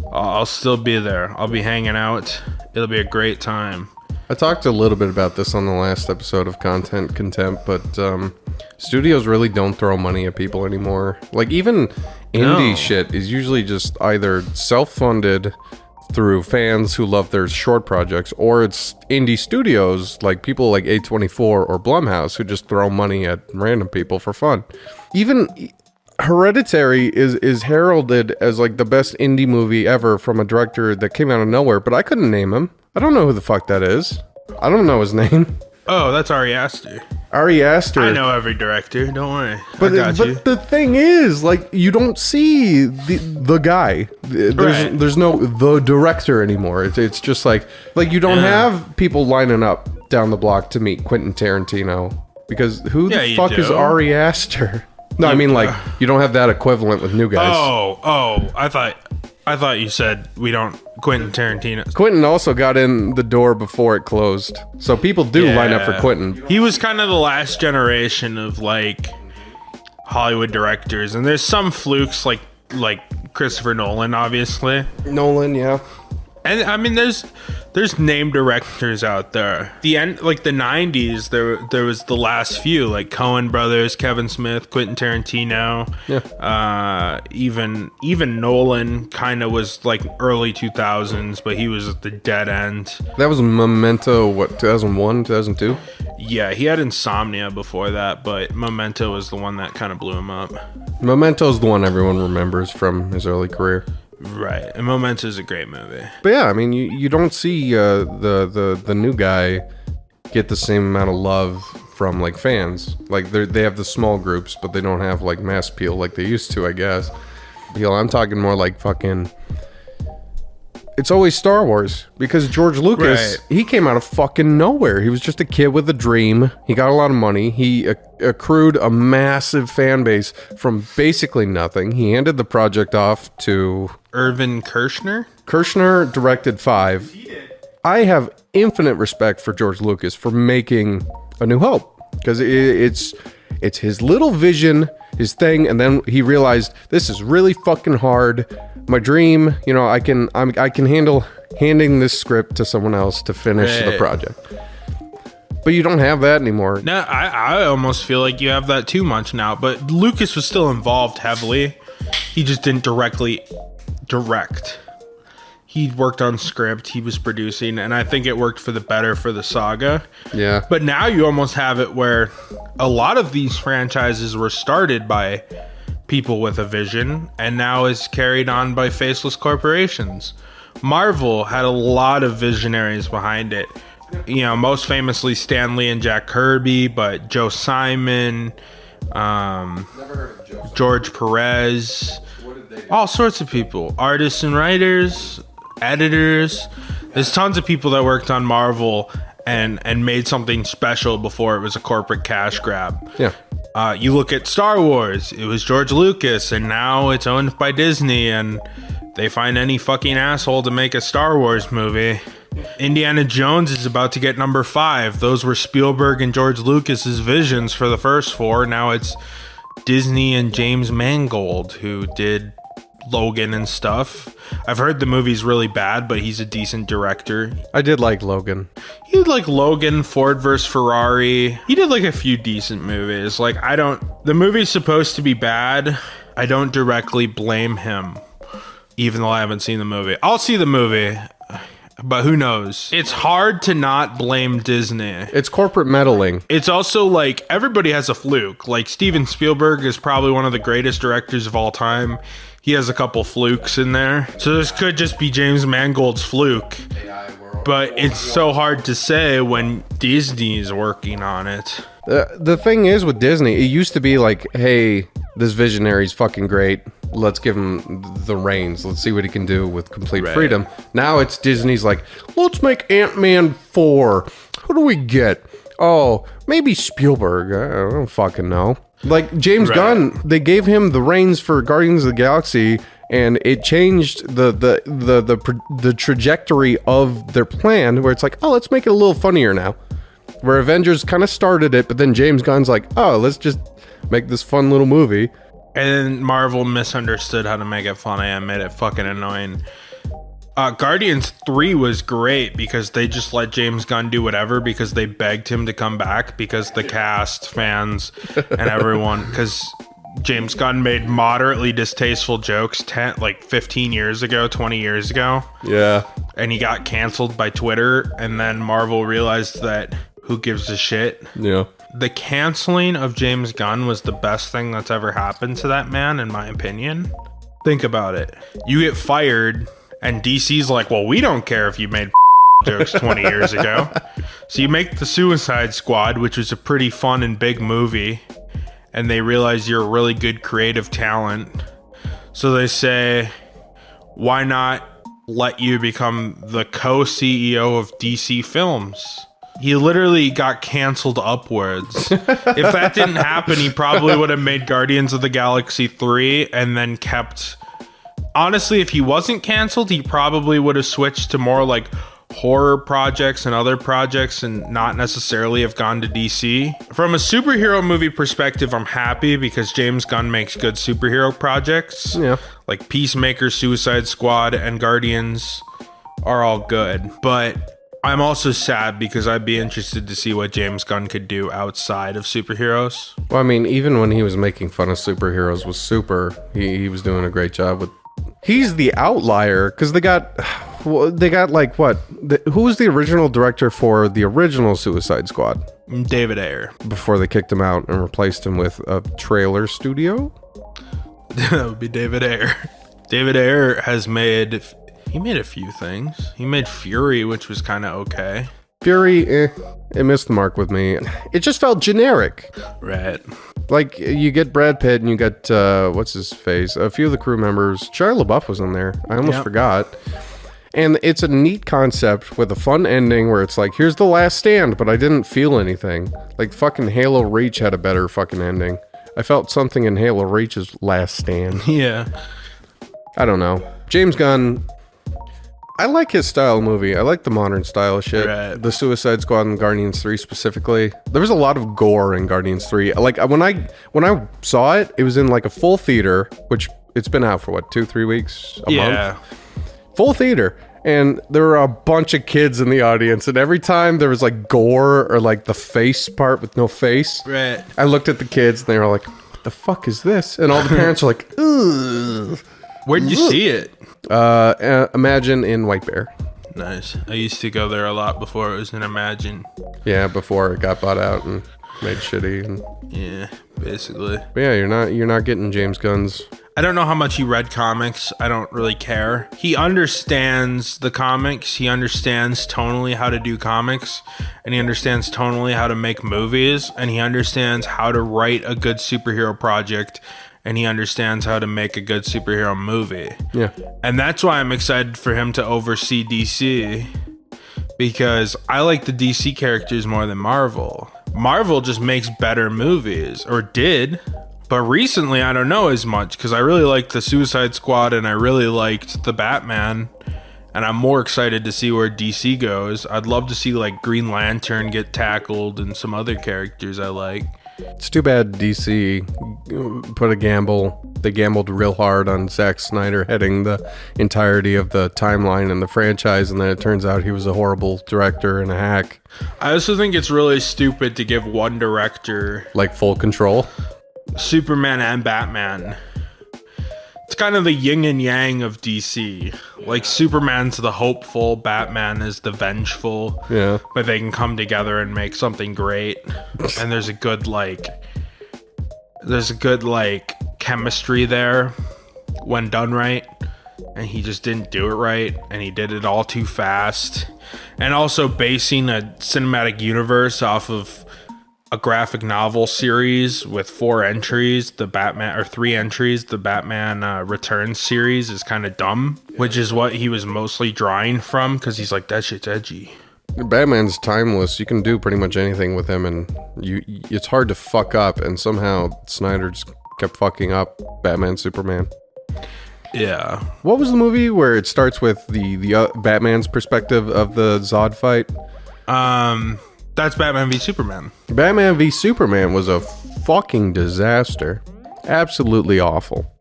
be there. I'll be hanging out. It'll be a great time. I talked a little bit about this on the last episode of Contempt, but studios really don't throw money at people anymore. Like, even indie shit is usually just either self-funded through fans who love their short projects, or it's indie studios, like people like A24 or Blumhouse, who just throw money at random people for fun. Even Hereditary is heralded as like the best indie movie ever from a director that came out of nowhere, but I couldn't name him. I don't know who the fuck that is. I don't know his name. Oh, that's Ari Aster. Ari Aster. I know every director. Don't worry. But, I got you. But the thing is, like, you don't see the guy. There's no the director anymore. It's just like you don't have people lining up down the block to meet Quentin Tarantino, because who the fuck is Ari Aster? No, I mean, like, you don't have that equivalent with new guys. Oh, I thought you said we don't. Quentin Tarantino. Quentin also got in the door before it closed, so people do line up for Quentin. He was kind of the last generation of like Hollywood directors, and there's some flukes like Christopher Nolan, obviously. Nolan, yeah. And I mean, there's name directors out there. The end, like the 90s, there was the last few, like Coen brothers, Kevin Smith, Quentin Tarantino. Yeah. Even Nolan kind of was like early 2000s, but he was at the dead end. That was Memento, what, 2001, 2002? Yeah, he had Insomnia before that, but Memento was the one that kind of blew him up. Memento's the one everyone remembers from his early career. Right, and Memento is a great movie. But yeah, I mean, you don't see the new guy get the same amount of love from like fans. Like they have the small groups, but they don't have like mass appeal like they used to, I guess. You know, I'm talking more like fucking. It's always Star Wars, because George Lucas, he came out of fucking nowhere. He was just a kid with a dream. He got a lot of money. He accrued a massive fan base from basically nothing. He handed the project off to Irvin Kershner. Kershner directed 5. I have infinite respect for George Lucas for making A New Hope, because It's his little vision, his thing, and then he realized this is really fucking hard. My dream, you know, I can handle handing this script to someone else to finish the project. But you don't have that anymore. No, I almost feel like you have that too much now. But Lucas was still involved heavily. He just didn't directly direct. He worked on script, he was producing, and I think it worked for the better for the saga. Yeah. But now you almost have it where a lot of these franchises were started by people with a vision and now is carried on by faceless corporations. Marvel had a lot of visionaries behind it. You know, most famously Stan Lee and Jack Kirby, but Joe Simon, George Perez, all sorts of people, artists and writers, editors. There's tons of people that worked on Marvel and made something special before it was a corporate cash grab. Yeah. You look at Star Wars, it was George Lucas, and now it's owned by Disney, and they find any fucking asshole to make a Star Wars movie. Indiana Jones is about to get number 5. Those were Spielberg and George Lucas's visions for the first 4. Now it's Disney and James Mangold who did Logan and stuff. I've heard the movie's really bad, but he's a decent director. I did like Logan. He did like Logan, Ford vs. Ferrari. He did like a few decent movies. Like, the movie's supposed to be bad. I don't directly blame him, even though I haven't seen the movie. I'll see the movie, but who knows? It's hard to not blame Disney. It's corporate meddling. It's also like everybody has a fluke. Like Steven Spielberg is probably one of the greatest directors of all time. He has a couple flukes in there. So this could just be James Mangold's fluke. But it's so hard to say when Disney's working on it. The thing is with Disney, it used to be like, hey, this visionary's fucking great. Let's give him the reins. Let's see what he can do with complete freedom. Now it's Disney's like, let's make Ant-Man 4. Who do we get? Oh, maybe Spielberg. I don't fucking know. Like James Gunn, they gave him the reins for Guardians of the Galaxy, and it changed the trajectory of their plan. Where it's like, oh, let's make it a little funnier now. Where Avengers kind of started it, but then James Gunn's like, oh, let's just make this fun little movie. And then Marvel misunderstood how to make it funny and made it fucking annoying. Guardians 3 was great because they just let James Gunn do whatever because they begged him to come back because the cast, fans, and everyone, because James Gunn made moderately distasteful jokes 15 years ago, 20 years ago. Yeah. And he got canceled by Twitter, and then Marvel realized that who gives a shit? Yeah. The canceling of James Gunn was the best thing that's ever happened to that man, in my opinion. Think about it. You get fired, and DC's like, well, we don't care if you made jokes 20 years ago. So you make the Suicide Squad, which was a pretty fun and big movie, and they realize you're a really good creative talent. So they say, why not let you become the co-CEO of DC Films? He literally got canceled upwards. If that didn't happen, he probably would have made Guardians of the Galaxy 3 and then kept... Honestly, if he wasn't canceled, he probably would have switched to more like horror projects and other projects and not necessarily have gone to DC. From a superhero movie perspective, I'm happy because James Gunn makes good superhero projects. Yeah. Like Peacemaker, Suicide Squad, and Guardians are all good. But I'm also sad because I'd be interested to see what James Gunn could do outside of superheroes. Well, I mean, even when he was making fun of superheroes with Super, he was doing a great job with... He's the outlier because they got like what? Who was the original director for the original Suicide Squad? David Ayer. Before they kicked him out and replaced him with a trailer studio? That would be David Ayer. David Ayer made a few things. He made Fury, which was kind of okay. Fury, it missed the mark with me. It just felt generic. Right. Like, you get Brad Pitt and you get, what's his face? A few of the crew members. Shia LaBeouf was in there. I almost forgot. And it's a neat concept with a fun ending where it's like, here's the last stand, but I didn't feel anything. Like, fucking Halo Reach had a better fucking ending. I felt something in Halo Reach's last stand. Yeah. I don't know. James Gunn... I like his style of movie. I like the modern style of shit. Right. The Suicide Squad and Guardians 3 specifically. There was a lot of gore in Guardians 3. Like when I saw it, it was in like a full theater, which it's been out for what, 2-3 weeks, a month? Full theater. And there were a bunch of kids in the audience, and every time there was like gore or like the face part with no face, Right. I looked at the kids and they were like, "What the fuck is this?" And all the parents were like, "Ugh." Where'd you see it? Imagine in White Bear. Nice. I used to go there a lot before it was in Imagine. Yeah, before it got bought out and made shitty. And Yeah, basically. but yeah, you're not getting James Gunn's. I don't know how much he read comics. I don't really care. He understands the comics. He understands tonally how to do comics. And he understands tonally how to make movies. And he understands how to write a good superhero project. And he understands how to make a good superhero movie. Yeah. And that's why I'm excited for him to oversee DC. Because I like the DC characters more than Marvel. Marvel just makes better movies. Or did. But recently, I don't know as much. Because I really liked the Suicide Squad. And I really liked the Batman. And I'm more excited to see where DC goes. I'd love to see like Green Lantern get tackled. And some other characters I like. It's too bad DC put a gamble. They gambled real hard on Zack Snyder heading the entirety of the timeline and the franchise, and then it turns out he was a horrible director and a hack. I also think it's really stupid to give one director Like full control. Superman and Batman. It's kind of the yin and yang of DC. Like Superman's the hopeful, Batman is the vengeful. Yeah. But they can come together and make something great. And there's a good chemistry there when done right. And he just didn't do it right, and he did it all too fast. And also basing a cinematic universe off of a graphic novel series with 4 entries, the Batman, or 3 entries, the Batman Returns series is kind of dumb, which is what he was mostly drawing from, because he's like, that shit's edgy. Batman's timeless. You can do pretty much anything with him, and it's hard to fuck up, and somehow Snyder just kept fucking up Batman Superman. Yeah. What was the movie where it starts with the Batman's perspective of the Zod fight? That's Batman v Superman. Batman v Superman was a fucking disaster. Absolutely awful.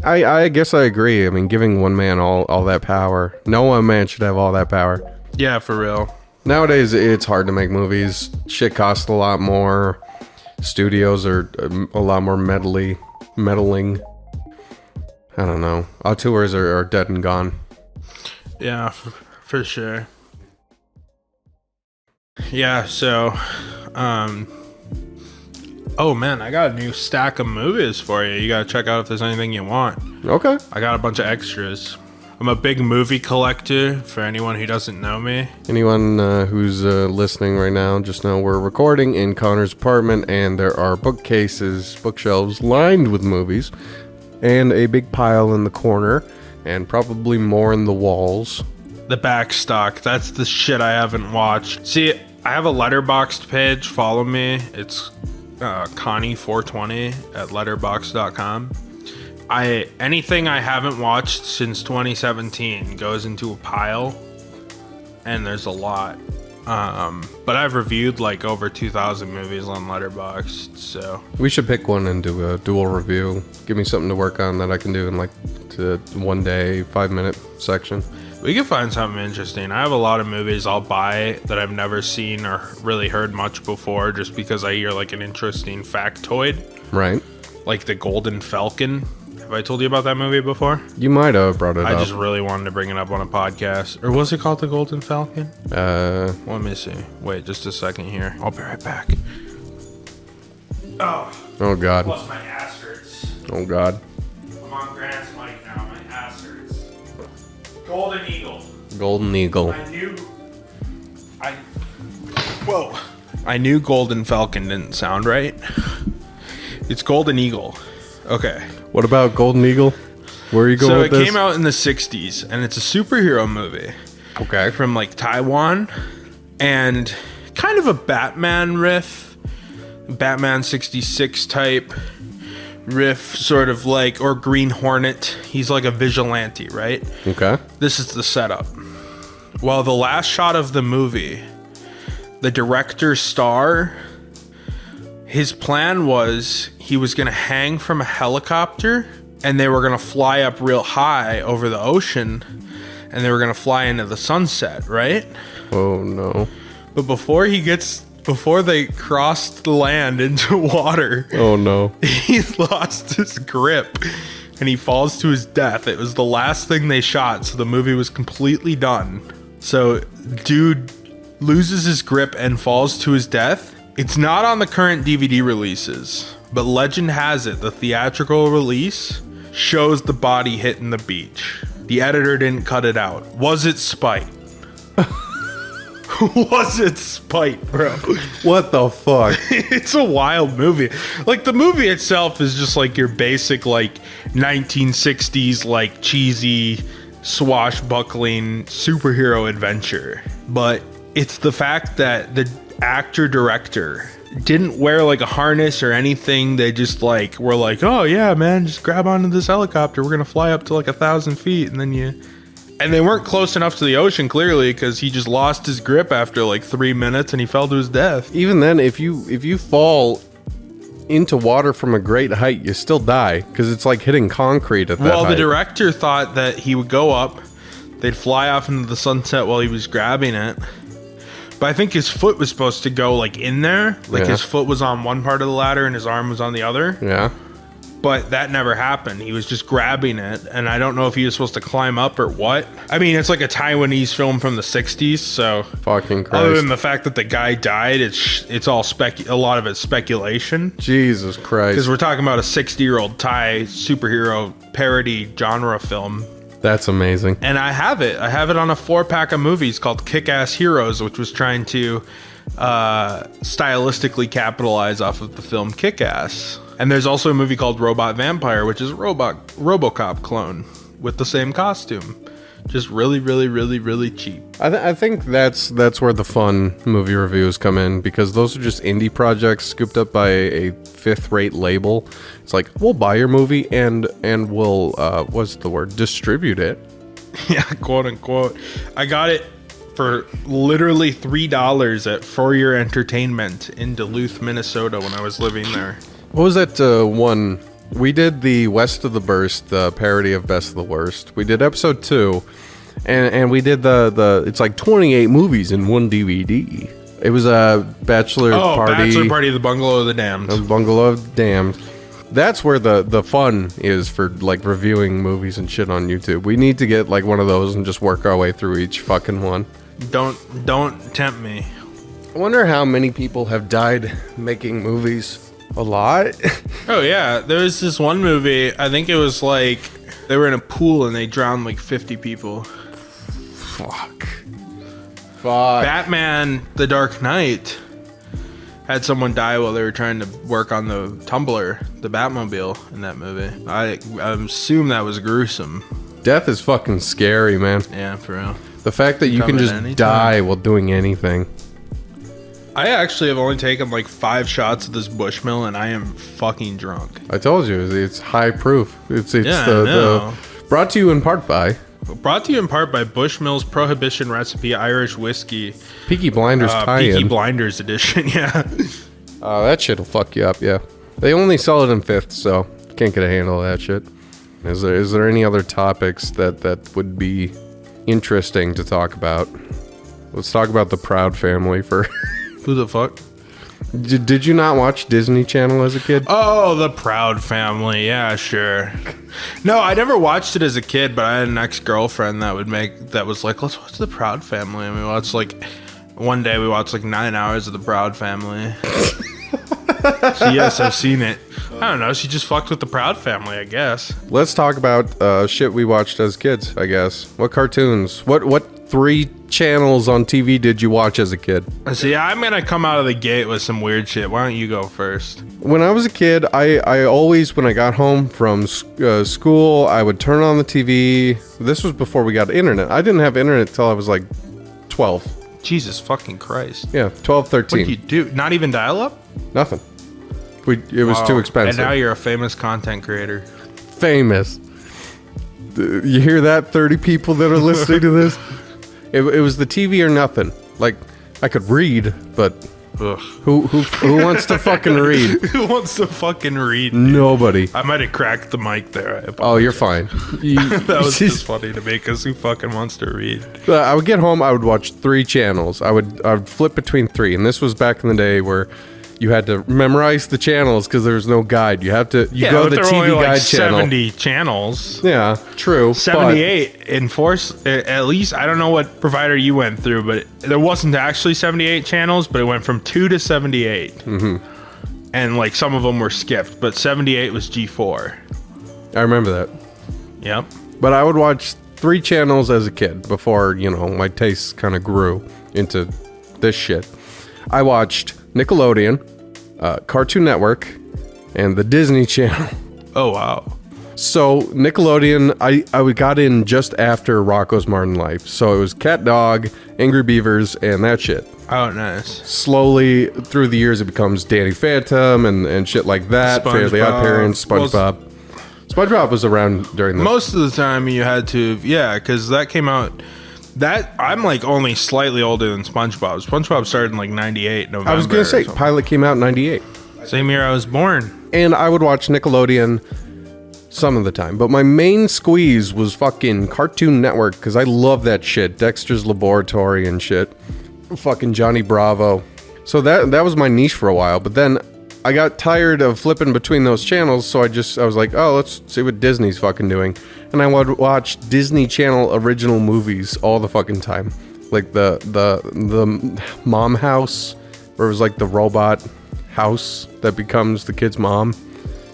I guess I agree. I mean, giving one man all that power. No one man should have all that power. Yeah, for real. Nowadays, it's hard to make movies. Shit costs a lot more. Studios are a lot more meddling. I don't know. Auteurs are dead and gone. Yeah, for sure. Yeah, so, oh man, I got a new stack of movies for you. You gotta check out if there's anything you want. Okay. I got a bunch of extras. I'm a big movie collector, for anyone who doesn't know me. Anyone who's listening right now, just know we're recording in Connor's apartment, and there are bookshelves lined with movies, and a big pile in the corner, and probably more in the walls. The back stock, that's the shit I haven't watched. See, I have a Letterboxd page, follow me. It's Connie420 at letterboxd.com. Anything I haven't watched since 2017 goes into a pile, and there's a lot. But I've reviewed like over 2,000 movies on Letterboxd, so We should pick one and do a dual review. Give me something to work on that I can do in like one day, 5-minute section. we can find something interesting. I have a lot of movies I'll buy that I've never seen or really heard much before, just because I hear like an interesting factoid. Right. Like The Golden Falcon. Have I told you about that movie before? You might have brought it up. I just really wanted to bring it up on a podcast. Or was it called The Golden Falcon? Let me see. Wait, just a second here. I'll be right back. Oh God. Plus my ass hurts. Oh God. I'm on Grant's mic now. My ass hurts. Golden Eagle. Golden Eagle. I knew Golden Falcon didn't sound right. It's Golden Eagle. Okay. What about Golden Eagle? Where are you going So with it this? came out in the 60s, and it's a superhero movie. Okay. From like Taiwan, and kind of a Batman riff, Batman 66 type riff, sort of like, or Green Hornet. He's like a vigilante, right? Okay. This is the setup. Well, the last shot of the movie, the director's star, his plan was he was going to hang from a helicopter and they were going to fly up real high over the ocean and they were going to fly into the sunset, right? Oh, no. But before they crossed the land into water, Oh, no. he lost his grip and he falls to his death. It was the last thing they shot, so the movie was completely done. So, dude loses his grip and falls to his death. It's not on the current DVD releases, but legend has it the theatrical release shows the body hitting the beach. The editor didn't cut it out. Was it spite? Was it spite, bro? What the fuck? It's a wild movie. Like, the movie itself is just like your basic, like, 1960s, like, cheesy, swashbuckling superhero adventure. But it's the fact that the actor-director didn't wear, like, a harness or anything. They just, like, were like, oh, yeah, man, just grab onto this helicopter. We're going to fly up to, like, 1,000 feet, and then you... And they weren't close enough to the ocean, clearly, because he just lost his grip after like 3 minutes and he fell to his death. Even then, if you fall into water from a great height, you still die because it's like hitting concrete at that height. Well, the director thought that he would go up, they'd fly off into the sunset while he was grabbing it. But I think his foot was supposed to go like in there. Like his foot was on one part of the ladder and his arm was on the other. Yeah. But that never happened. He was just grabbing it, and I don't know if he was supposed to climb up or what. I mean, it's like a Taiwanese film from the 60s, so... Fucking Christ. Other than the fact that the guy died, it's all a lot of it's speculation. Jesus Christ. Because we're talking about a 60-year-old Thai superhero parody genre film. That's amazing. And I have it. I have it on a 4-pack of movies called Kick-Ass Heroes, which was trying to stylistically capitalize off of the film Kick-Ass. And there's also a movie called Robot Vampire, which is a RoboCop clone with the same costume. Just really, really, really, really cheap. I think that's where the fun movie reviews come in, because those are just indie projects scooped up by a fifth-rate label. It's like, we'll buy your movie and we'll, what's the word, distribute it. Yeah, quote unquote. I got it for literally $3 at For Your Entertainment in Duluth, Minnesota when I was living there. What was that one? We did the West of the Burst, the parody of Best of the Worst. We did episode 2, and we did the it's like 28 movies in one DVD. It was a bachelor party. Bachelor Party of the Bungalow of the Damned. A Bungalow of the Damned. That's where the fun is for like reviewing movies and shit on YouTube. We need to get like one of those and just work our way through each fucking one. Don't tempt me. I wonder how many people have died making movies. A lot. Oh yeah, there was this one movie, I think it was like they were in a pool and they drowned like 50 people. Fuck. Batman The Dark Knight had someone die while they were trying to work on the tumbler, the Batmobile in that movie. I assume that was gruesome. Death is fucking scary, man. Yeah, for real. The fact that you can just die while doing anything. I actually have only taken like 5 shots of this Bushmill and I am fucking drunk. I told you, it's high proof. It's Yeah, the brought to you in part by Bushmill's Prohibition Recipe Irish Whiskey. Peaky Blinders tie-in. Peaky Blinders edition, yeah. That shit'll fuck you up, yeah. They only sell it in fifths, so can't get a handle of that shit. Is there any other topics that would be interesting to talk about? Let's talk about the Proud Family for... Who the fuck? Did you not watch Disney Channel as a kid? Oh, the Proud Family. Yeah, sure. No, I never watched it as a kid, but I had an ex-girlfriend that was like, let's watch the Proud Family. And we watched one day we watched 9 hours of the Proud Family. So yes, I've seen it. I don't know. She just fucked with the Proud Family, I guess. Let's talk about shit we watched as kids, I guess. What cartoons? What 3 channels on TV did you watch as a kid? See, I'm gonna come out of the gate with some weird shit. Why don't you go first? When I was a kid, I always, when I got home from school, I would turn on the TV. This was before we got internet. I didn't have internet till I was 12. Jesus fucking Christ. Yeah, 12, 13. What did you do? Not even dial-up? Nothing. It was too expensive. And now you're a famous content creator. Famous. You hear that, 30 people that are listening to this? It was the TV or nothing. Like, I could read, but Ugh. who wants to fucking read? Who wants to fucking read? Nobody. I might have cracked the mic there. Oh, you're fine. That was just funny to me because who fucking wants to read? I would get home. I would watch 3 channels. I would flip between 3, and this was back in the day where you had to memorize the channels because there was no guide. You go to the TV guide channel. 70 channels. Yeah, true. 78 enforce at least. I don't know what provider you went through, but there wasn't actually 78 channels, but it went from 2 to 78. Mm-hmm. And like some of them were skipped, but 78 was G4. I remember that. Yep. But I would watch 3 channels as a kid before, my tastes kind of grew into this shit. I watched Nickelodeon, Cartoon Network, and the Disney Channel. Oh, wow. So Nickelodeon, I got in just after Rocko's Modern Life. So it was Cat Dog, Angry Beavers, and that shit. Oh, nice. Slowly through the years, it becomes Danny Phantom and shit like that. Fairly Odd Parents, SpongeBob. SpongeBob was around during the... Most of the time you had to, because that came out... I'm like only slightly older than SpongeBob. SpongeBob started in like 98 November. I was going to say, pilot came out in 98. Same year I was born. And I would watch Nickelodeon some of the time. But my main squeeze was fucking Cartoon Network because I love that shit. Dexter's Laboratory and shit. Fucking Johnny Bravo. So that was my niche for a while. But then I got tired of flipping between those channels. So I was like, oh, let's see what Disney's fucking doing. And I would watch Disney Channel original movies all the fucking time. Like the Mom House, where it was like the robot house that becomes the kid's mom.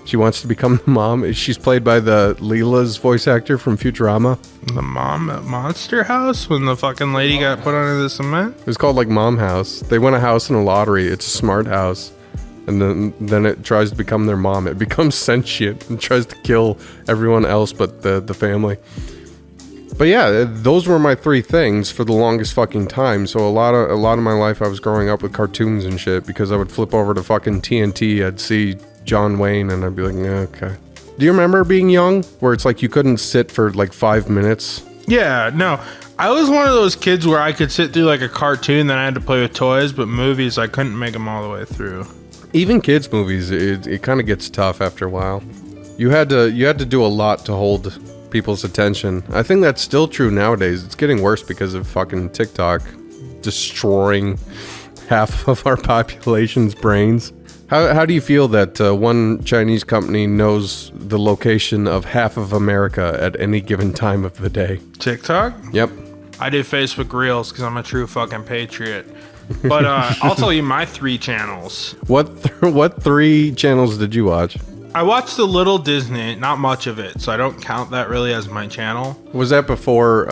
She wants to become the mom. She's played by the Leela's voice actor from Futurama. The mom at Monster House when the fucking lady got put under the cement? It was called like Mom House. They win a house in a lottery. It's a smart house. And then it tries to become their mom. It becomes sentient and tries to kill everyone else but the family. But yeah, those were my 3 things for the longest fucking time. So a lot of my life I was growing up with cartoons and shit because I would flip over to fucking TNT. I'd see John Wayne and I'd be like, yeah, okay. Do you remember being young where it's like you couldn't sit for like 5 minutes? Yeah, no. I was one of those kids where I could sit through like a cartoon, then I had to play with toys, but movies I couldn't make them all the way through. Even kids movies, it kind of gets tough after a while. You had to do a lot to hold people's attention. I think that's still true nowadays. It's getting worse because of fucking TikTok destroying half of our population's brains. How do you feel that one Chinese company knows the location of half of America at any given time of the day? TikTok? Yep. I do Facebook Reels because I'm a true fucking patriot. But I'll tell you my 3 channels. What 3 channels did you watch? I watched the Little Disney, not much of it, so I don't count that really as my channel. Was that before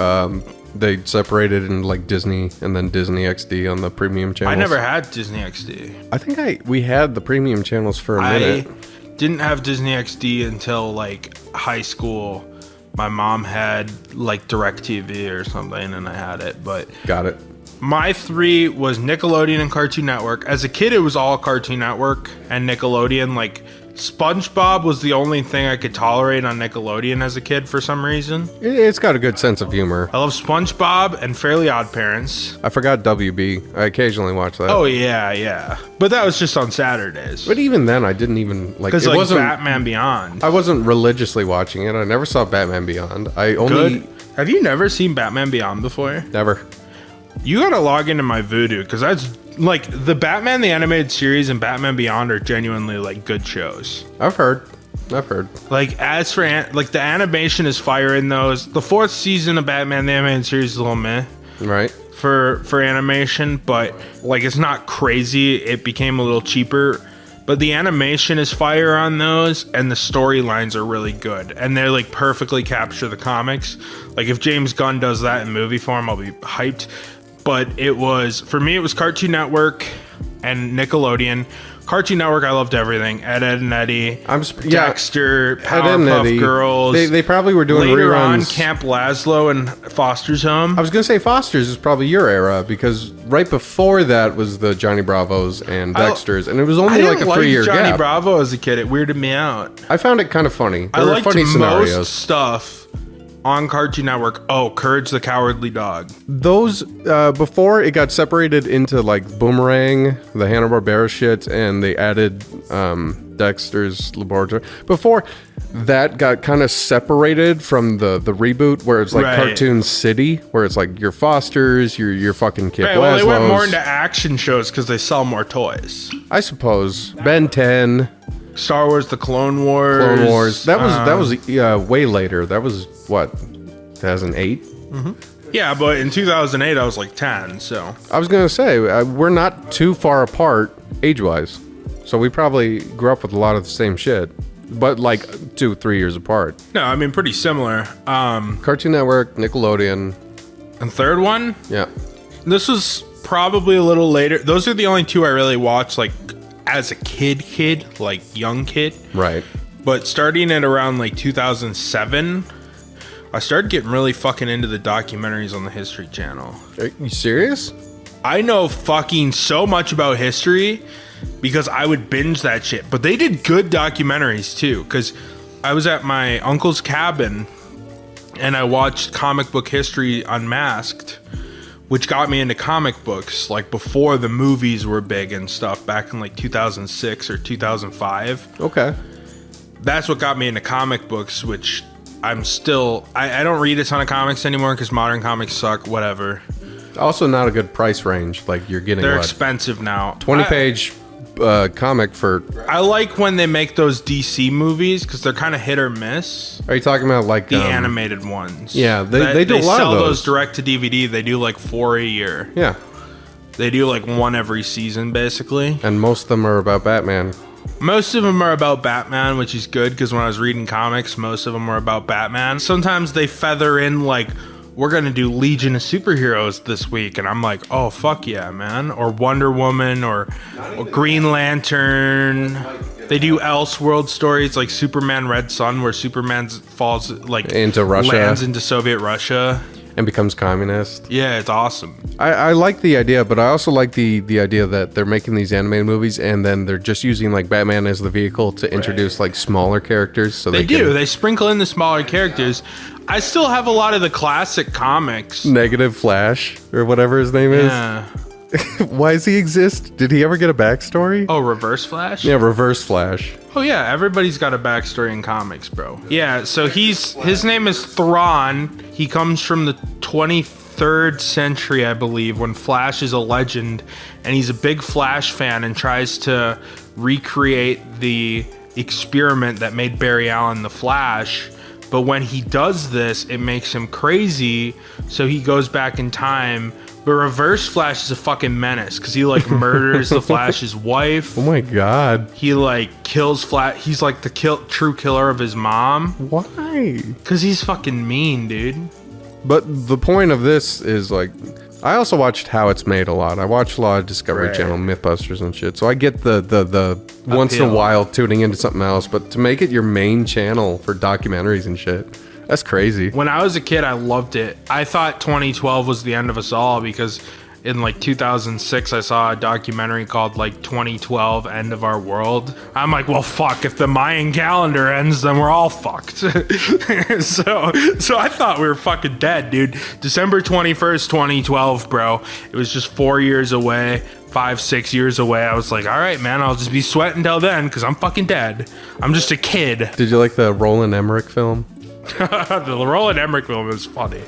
they separated in like Disney and then Disney XD on the premium channels? I never had Disney XD. I think we had the premium channels for a minute. I didn't have Disney XD until like high school. My mom had like DirecTV or something and I had it, but... Got it. My 3 was Nickelodeon and Cartoon Network. As a kid, it was all Cartoon Network and Nickelodeon. Like, SpongeBob was the only thing I could tolerate on Nickelodeon as a kid for some reason. It's got a good sense of humor. I love SpongeBob and Fairly Odd Parents. I forgot WB. I occasionally watch that. Oh, yeah. But that was just on Saturdays. But even then, I didn't even... Because, like, Batman Beyond. I wasn't religiously watching it. I never saw Batman Beyond. I only... Good. Have you never seen Batman Beyond before? Never. You gotta log into my Vudu, because that's like the Batman the Animated Series and Batman Beyond are genuinely like good shows. I've heard. Like as for like the animation is fire in those. The 4th season of Batman the Animated Series is a little meh. Right. For animation, but like it's not crazy. It became a little cheaper. But the animation is fire on those, and the storylines are really good. And they like perfectly capture the comics. Like if James Gunn does that in movie form, I'll be hyped. But for me, it was Cartoon Network and Nickelodeon. Cartoon Network, I loved everything. Ed, and Eddie, Dexter, Powerpuff Girls. They probably were doing later reruns. on, Camp Lazlo and Foster's Home. I was going to say Foster's is probably your era, because right before that was the Johnny Bravos and Dexter's, and it was only like a 3-year gap. Johnny Bravo as a kid. It weirded me out. I found it kind of funny. I liked most stuff on Cartoon Network. Oh, Courage the Cowardly Dog. Those, before it got separated into like Boomerang, the Hanna-Barbera shit, and they added Dexter's Laboratory. Before that got kind of separated from the reboot where it's like Cartoon City, where it's like your Fosters, your fucking Kid Well, they went Laszlo's. more into action shows because they sell more toys. I suppose. Ben 10. Star Wars: The Clone Wars. Clone Wars. That was way later. That was what, 2008. Yeah, but in 2008 I was like 10. So I was gonna say we're not too far apart age-wise, so we probably grew up with a lot of the same shit, but like 2-3 years apart. no, I mean pretty similar. Cartoon Network, Nickelodeon. And third one, Yeah. this was probably a little later. Those are the only two I really watched like as a kid, like young kid. Right. But starting at around like 2007, I started getting really fucking into the documentaries on the History Channel. Are you serious? I know fucking so much about history because I would binge that shit. But they did good documentaries too. Because I was at my uncle's cabin and I watched Comic Book History Unmasked, which got me into comic books like before the movies were big and stuff back in like 2006 or 2005. Okay. That's what got me into comic books, which I'm still... I don't read a ton of comics anymore because modern comics suck, whatever. Also not a good price range. Like you're getting They're what, expensive now. 20-page comic for... I like when they make those DC movies because they're kind of hit or miss. Are you talking about like... The animated ones. Yeah, they do a lot sell of those. direct to DVD. They do like 4 a year. Yeah. They do like one every season, basically. And most of them are about Batman. Most of them are about Batman, which is good because when I was reading comics, most of them were about Batman. Sometimes they feather in like, we're going to do Legion of Superheroes this week. And I'm like, oh, fuck yeah, man. Or Wonder Woman or Green Lantern. They do Elseworld stories like Superman Red Sun, where Superman falls like into Russia, lands into Soviet Russia. And becomes communist. Yeah, it's awesome. I like the idea, but I also like the idea that they're making these animated movies and then they're just using like Batman as the vehicle to introduce like smaller characters. So they do. They sprinkle in the smaller characters. I still have a lot of the classic comics. Negative Flash or whatever his name is. Yeah. Why does he exist? Did he ever get a backstory? Oh, Reverse Flash? Yeah, Reverse Flash. Oh yeah, everybody's got a backstory in comics, bro. Yeah, so his name is Thrawn. He comes from the 23rd century, I believe, when Flash is a legend, and he's a big Flash fan and tries to recreate the experiment that made Barry Allen the Flash. But when he does this, it makes him crazy, so he goes back in time. But Reverse Flash is a fucking menace because he like murders the Flash's wife. Oh my god. He like kills Flash. He's like the true killer of his mom. Why? Because he's fucking mean, dude. But the point of this is like, I also watched How It's Made a lot. I watched a lot of Discovery Channel, Mythbusters and shit. So I get the once in a while tuning into something else, but to make it your main channel for documentaries and shit, that's crazy. When I was a kid, I loved it. I thought 2012 was the end of us all because in like 2006, I saw a documentary called like 2012 End of Our World. I'm like, well, fuck, if the Mayan calendar ends, then we're all fucked. so I thought we were fucking dead, dude. December 21st, 2012, bro. It was just 4 years away. 5-6 years away. I was like, all right, man, I'll just be sweating till then because I'm fucking dead. I'm just a kid. Did you like the Roland Emmerich film? The Roland Emmerich film is funny.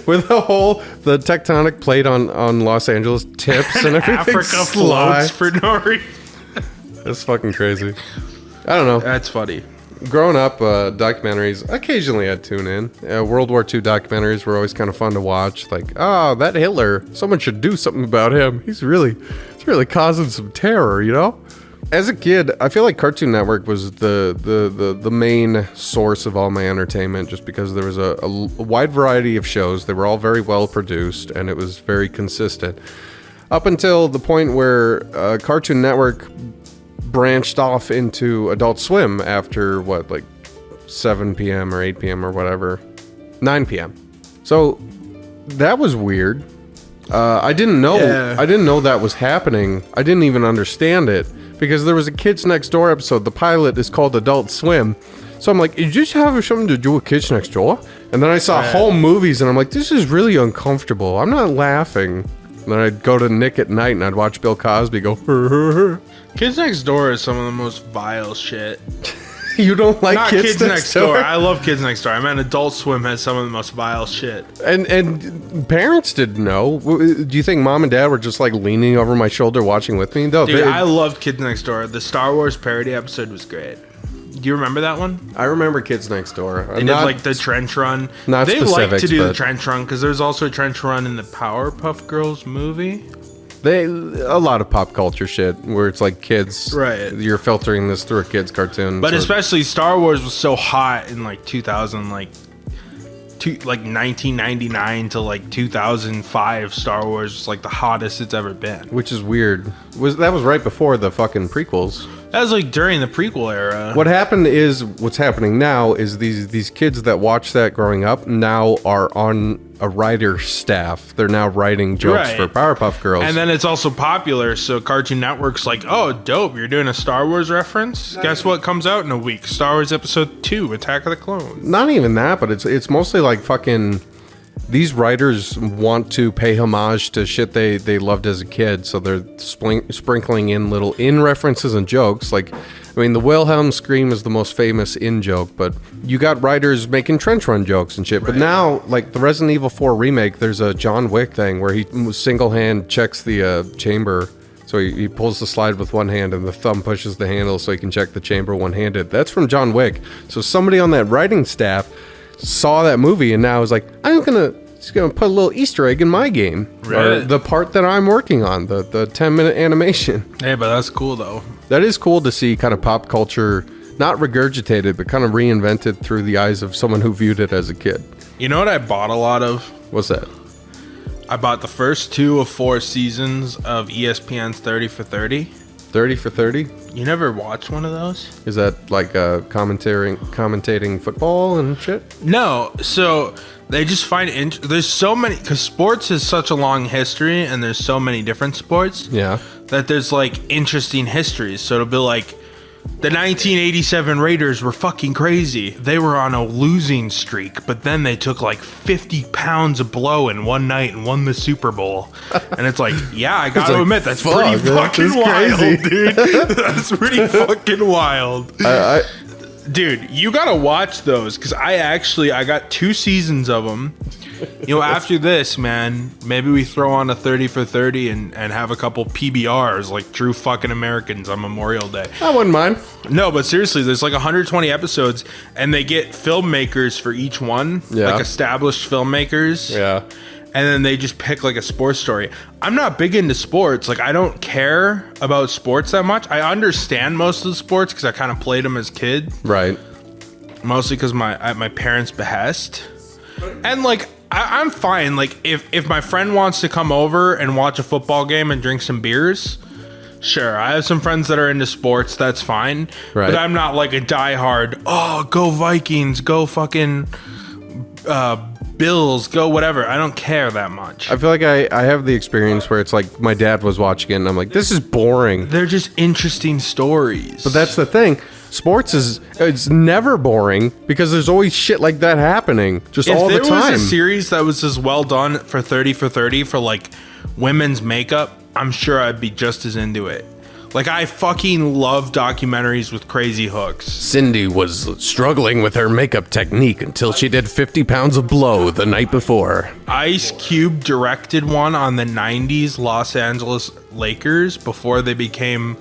With the tectonic plate on Los Angeles tips and everything. Africa floats for no reason. That's fucking crazy. I don't know. That's funny. Growing up, documentaries, occasionally I'd tune in. World War II documentaries were always kind of fun to watch. Like, oh, that Hitler, someone should do something about him. He's really causing some terror, you know? As a kid, I feel like Cartoon Network was the main source of all my entertainment just because there was a wide variety of shows. They were all very well produced and it was very consistent. Up until the point where Cartoon Network branched off into Adult Swim after, 7 p.m. or 8 p.m. or whatever. 9 p.m. So that was weird. I didn't know that was happening. I didn't even understand it. Because there was a Kids Next Door episode. The pilot is called Adult Swim. So I'm like, did you just have something to do with Kids Next Door? And then I saw home movies, and I'm like, this is really uncomfortable. I'm not laughing. And then I'd go to Nick at night, and I'd watch Bill Cosby go, Kids Next Door is some of the most vile shit. You don't like Not Kids Next Door? I love Kids Next Door. I mean, Adult Swim has some of the most vile shit. And parents didn't know. Do you think mom and dad were just like leaning over my shoulder watching with me? No, Dude, I loved Kids Next Door. The Star Wars parody episode was great. Do you remember that one? I remember Kids Next Door. They did like the trench run. Not they specifics, like to do but the trench run because there's also a trench run in the Powerpuff Girls movie. a lot of pop culture shit where it's like kids. Right. You're filtering this through a kid's cartoon. But especially Star Wars was so hot in like 2000, like 1999 to like 2005. Star Wars was like the hottest it's ever been. Which is weird. That was right before the fucking prequels. That was like during the prequel era. What happened is, what's happening now is these kids that watched that growing up now are on a writer staff. They're now writing jokes for Powerpuff Girls. And then it's also popular, so Cartoon Network's like, oh, dope, you're doing a Star Wars reference? Guess what comes out in a week? Star Wars Episode 2, Attack of the Clones. Not even that, but it's mostly like fucking... These writers want to pay homage to shit they loved as a kid, so they're sprinkling in little in-references and jokes. Like, I mean, the Wilhelm scream is the most famous in-joke, but you got writers making trench run jokes and shit. But now, like, the Resident Evil 4 remake, there's a John Wick thing where he single-hand checks the chamber. So he pulls the slide with one hand and the thumb pushes the handle so he can check the chamber one-handed. That's from John Wick. So somebody on that writing staff saw that movie and now is like, I'm gonna put a little Easter egg in my game. Right. Or the part that I'm working on, the 10-minute animation. Hey, but that's cool though. That is cool to see kind of pop culture, not regurgitated, but kind of reinvented through the eyes of someone who viewed it as a kid. You know what I bought a lot of? What's that? I bought the first 2 of 4 seasons of ESPN's 30 for 30. 30 for 30? You never watched one of those? Is that like commentating football and shit? No. So they just find there's so many, because sports is such a long history and there's so many different sports. Yeah. That there's like interesting histories. So it'll be like, the 1987 Raiders were fucking crazy. They were on a losing streak, but then they took like 50 pounds of blow in one night and won the Super Bowl. And it's like, yeah, I gotta admit, that's pretty fucking wild, dude. That's pretty fucking wild. Dude, you gotta watch those, because I got 2 seasons of them. You know, after this, man, maybe we throw on a 30 for 30 and have a couple PBRs like true fucking Americans on Memorial Day. I wouldn't mind. No, but seriously, there's like 120 episodes and they get filmmakers for each one, like established filmmakers. Yeah. And then they just pick like a sports story. I'm not big into sports. Like, I don't care about sports that much. I understand most of the sports because I kind of played them as a kid. Right. Mostly because at my parents' behest. And like, I'm fine. Like, if my friend wants to come over and watch a football game and drink some beers, sure. I have some friends that are into sports. That's fine. Right. But I'm not like a diehard, oh, go Vikings, go fucking Bills, go whatever. I don't care that much. I feel like I have the experience where it's like my dad was watching it and I'm like, this is boring. They're just interesting stories. But that's the thing. Sports it's never boring because there's always shit like that happening just all the time. If there was a series that was as well done for 30 for 30 for like women's makeup, I'm sure I'd be just as into it. Like, I fucking love documentaries with crazy hooks. Cindy was struggling with her makeup technique until she did 50 pounds of blow the night before. Ice Cube directed one on the 90s Los Angeles Lakers before they became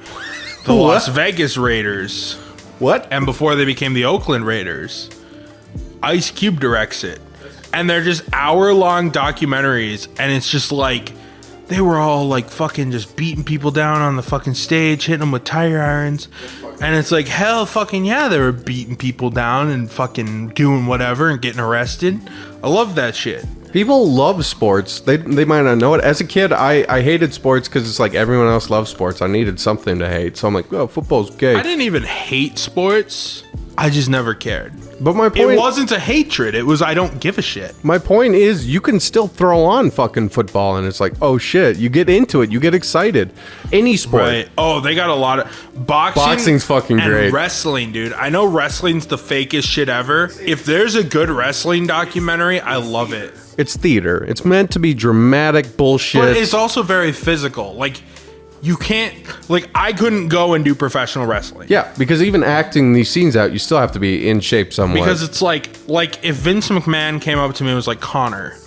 the Las Vegas Raiders. What? And before they became the Oakland Raiders. Ice Cube directs it. And they're just hour-long documentaries, and it's just like, they were all like fucking just beating people down on the fucking stage, hitting them with tire irons. And it's like, hell fucking yeah, they were beating people down and fucking doing whatever and getting arrested. I love that shit. People love sports. They might not know it. As a kid, I hated sports because it's like everyone else loves sports. I needed something to hate. So I'm like, oh, football's gay. I didn't even hate sports. I just never cared. But my It point, wasn't a hatred. It was, I don't give a shit. my point is, you can still throw on fucking football, and it's like, oh shit, you get into it, you get excited. Any sport. Right. Oh, they got a lot of Boxing's fucking and great. wrestling, dude. I know wrestling's the fakest shit ever. If there's a good wrestling documentary, I love it. It's theater. It's meant to be dramatic bullshit. But it's also very physical. Like, you can't, like, I couldn't go and do professional wrestling. Yeah, because even acting these scenes out, you still have to be in shape somewhat. Because it's like if Vince McMahon came up to me and was like, Connor,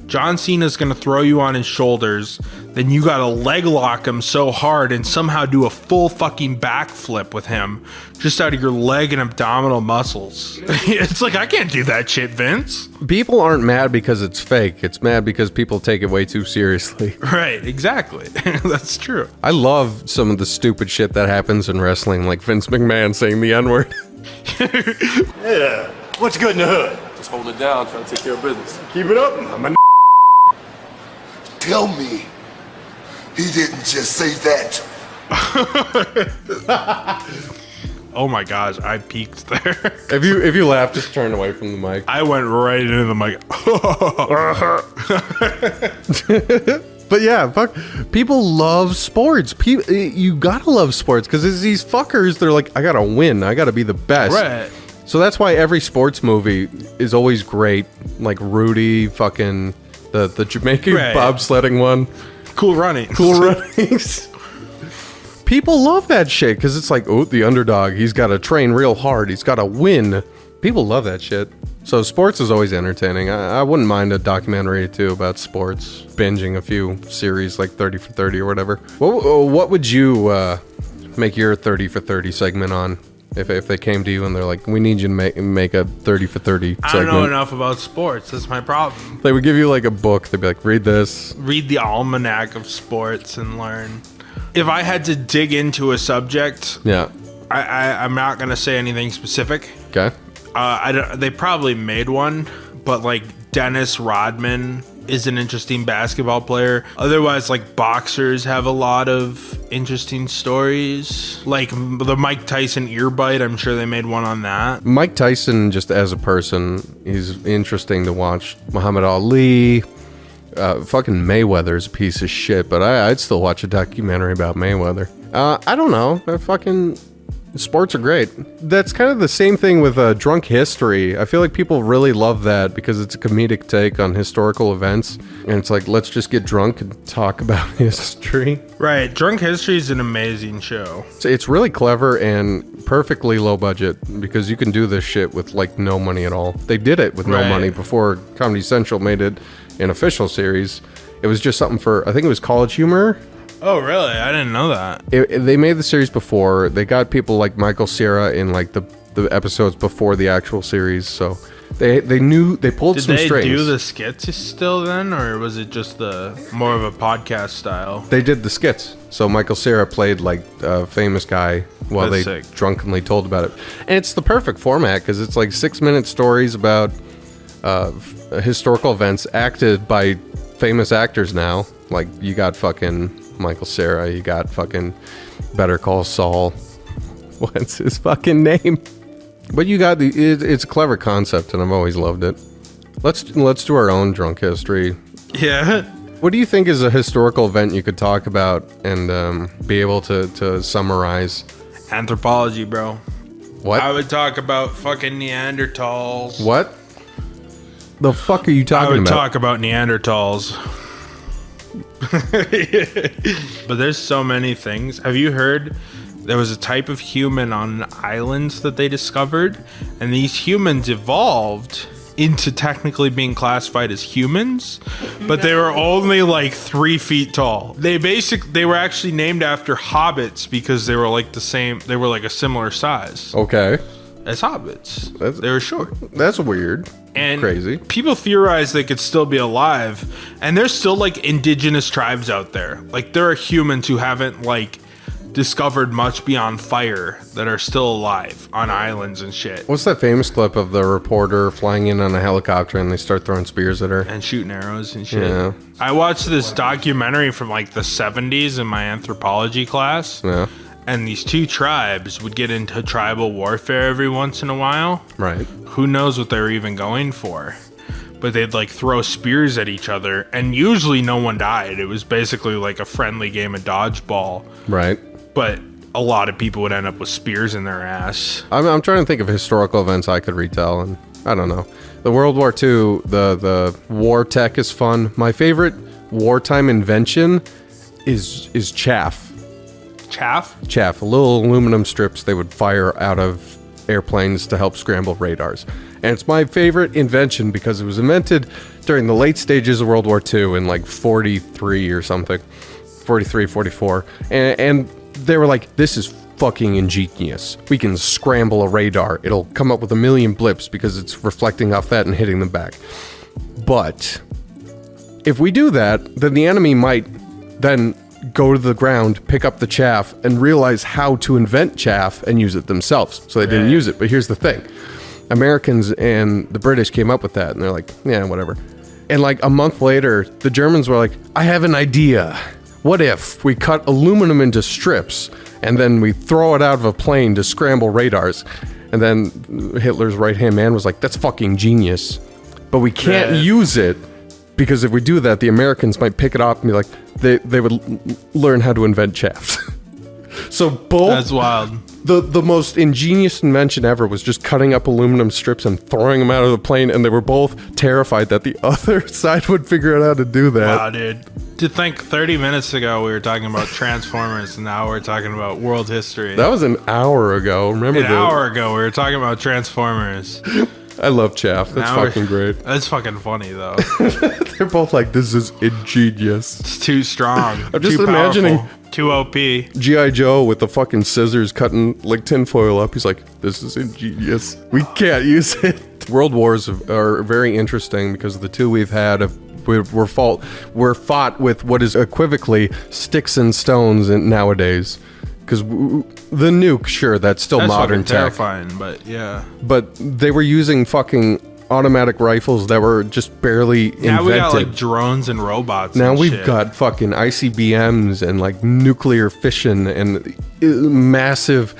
John Cena's gonna throw you on his shoulders, then you gotta leg lock him so hard and somehow do a full fucking backflip with him just out of your leg and abdominal muscles. It's like, I can't do that shit, Vince. people aren't mad because it's fake. It's mad because people take it way too seriously. Right, exactly. That's true. I love some of the stupid shit that happens in wrestling, like Vince McMahon saying the N-word. Yeah. What's good in the hood? Just hold it down, trying to take care of business. Keep it up. I'm a Tell me he didn't just say that. Oh my gosh, I peaked there. If you laugh, just turn away from the mic. I went right into the mic. But yeah, fuck. People love sports. You gotta love sports because it's these fuckers. They're like, I gotta win. I gotta be the best. Right. So that's why every sports movie is always great. Like Rudy, fucking the Jamaican Right. bobsledding one. Cool running. Cool Runnings. People love that shit because it's like, oh, the underdog. He's got to train real hard. He's got to win. People love that shit. So sports is always entertaining. I wouldn't mind a documentary or two about sports. Binging a few series like 30 for 30 or whatever. What would you make your 30 for 30 segment on? If they came to you and they're like, we need you to make a 30 for 30 segment. I don't know enough about sports. That's my problem. They would give you like a book. They'd be like, read this. Read the almanac of sports and learn. If I had to dig into a subject, Yeah. I'm not going to say anything specific. Okay. They probably made one, but like Dennis Rodman is an interesting basketball player. Otherwise, like boxers have a lot of interesting stories. Like the Mike Tyson ear bite, I'm sure they made one on that. Mike Tyson, just as a person, he's interesting to watch. Muhammad Ali, fucking Mayweather's a piece of shit, but I'd still watch a documentary about Mayweather. I don't know. Fucking sports are great. That's kind of the same thing with Drunk History. I feel like people really love that because it's a comedic take on historical events. And it's like, let's just get drunk and talk about history. Right. Drunk History is an amazing show. It's really clever and perfectly low budget because you can do this shit with like no money at all. They did it with no Right. money before Comedy Central made it an official series. It was just something for, I think it was College Humor. Oh, really? I didn't know that. They made the series before. They got people like Michael Cera in like the episodes before the actual series. So they pulled Did some they strings. do the skits still then, or was it just the more of a podcast style? They did the skits. So Michael Cera played like a famous guy while That's they sick. drunkenly told about it. And it's the perfect format because it's like 6-minute stories about historical events acted by famous actors now. Like you got fucking Michael Cera, you got fucking Better Call Saul. What's his fucking name? But you got it's a clever concept and I've always loved it. Let's do our own Drunk History. Yeah. What do you think is a historical event you could talk about and be able to summarize? Anthropology, bro. What? I would talk about fucking Neanderthals. What? The fuck are you I talking would about? talk about Neanderthals. But there's so many things. Have you heard there was a type of human on islands that they discovered? And these humans evolved into technically being classified as humans, but they were only like 3 feet tall. They were actually named after hobbits because they were like they were like a similar size Okay. as hobbits. That's- They were short. That's weird. And Crazy. people theorize they could still be alive, and there's still like indigenous tribes out there. Like there are humans who haven't like discovered much beyond fire that are still alive on islands and shit What's that famous clip of the reporter flying in on a helicopter and they start throwing spears at her? and shooting arrows and shit. Yeah. I watched this documentary from like the 70s in my anthropology class. Yeah. And these two tribes would get into tribal warfare every once in a while. Right. who knows what they were even going for. But they'd like throw spears at each other, and usually no one died. It was basically like a friendly game of dodgeball. Right. But a lot of people would end up with spears in their ass. I'm trying to think of historical events I could retell, and I don't know. The World War II, the war tech is fun. My favorite wartime invention is chaff. Chaff? Chaff, little aluminum strips they would fire out of airplanes to help scramble radars. And it's my favorite invention because it was invented during the late stages of World War II in like 43 or something. 43, 44. And they were like, this is fucking ingenious. We can scramble a radar. It'll come up with a million blips because it's reflecting off that and hitting them back. But if we do that, then the enemy might then go to the ground, pick up the chaff, and realize how to invent chaff and use it themselves. So they didn't use it. But here's the thing. Americans and the British came up with that, and they're like, yeah, whatever. And like a month later, the Germans were like, I have an idea. What if we cut aluminum into strips and then we throw it out of a plane to scramble radars? And then Hitler's right-hand man was like, that's fucking genius. But we can't use it because if we do that, the Americans might pick it up and be like, they would learn how to invent chaff. So both... That's wild. The most ingenious invention ever was just cutting up aluminum strips and throwing them out of the plane, and they were both terrified that the other side would figure out how to do that. Wow, dude. To think 30 minutes ago we were talking about Transformers, and now we're talking about world history. That was an hour ago. Remember An hour ago we were talking about Transformers. I love chaff. That's Now fucking great. That's fucking funny, though. They're both like, this is ingenious. It's too strong. I'm just too imagining powerful, too OP. G.I. Joe with the fucking scissors cutting like tinfoil up. He's like, this is ingenious. We can't use it. World wars are very interesting because the two we've had were fought with what is equivocally sticks and stones nowadays. Because the nuke, sure, that's still modern tech. Terrifying, but yeah. But they were using fucking automatic rifles that were just barely invented. Now we got like drones and robots. Now and we've shit. got fucking ICBMs and like nuclear fission and massive,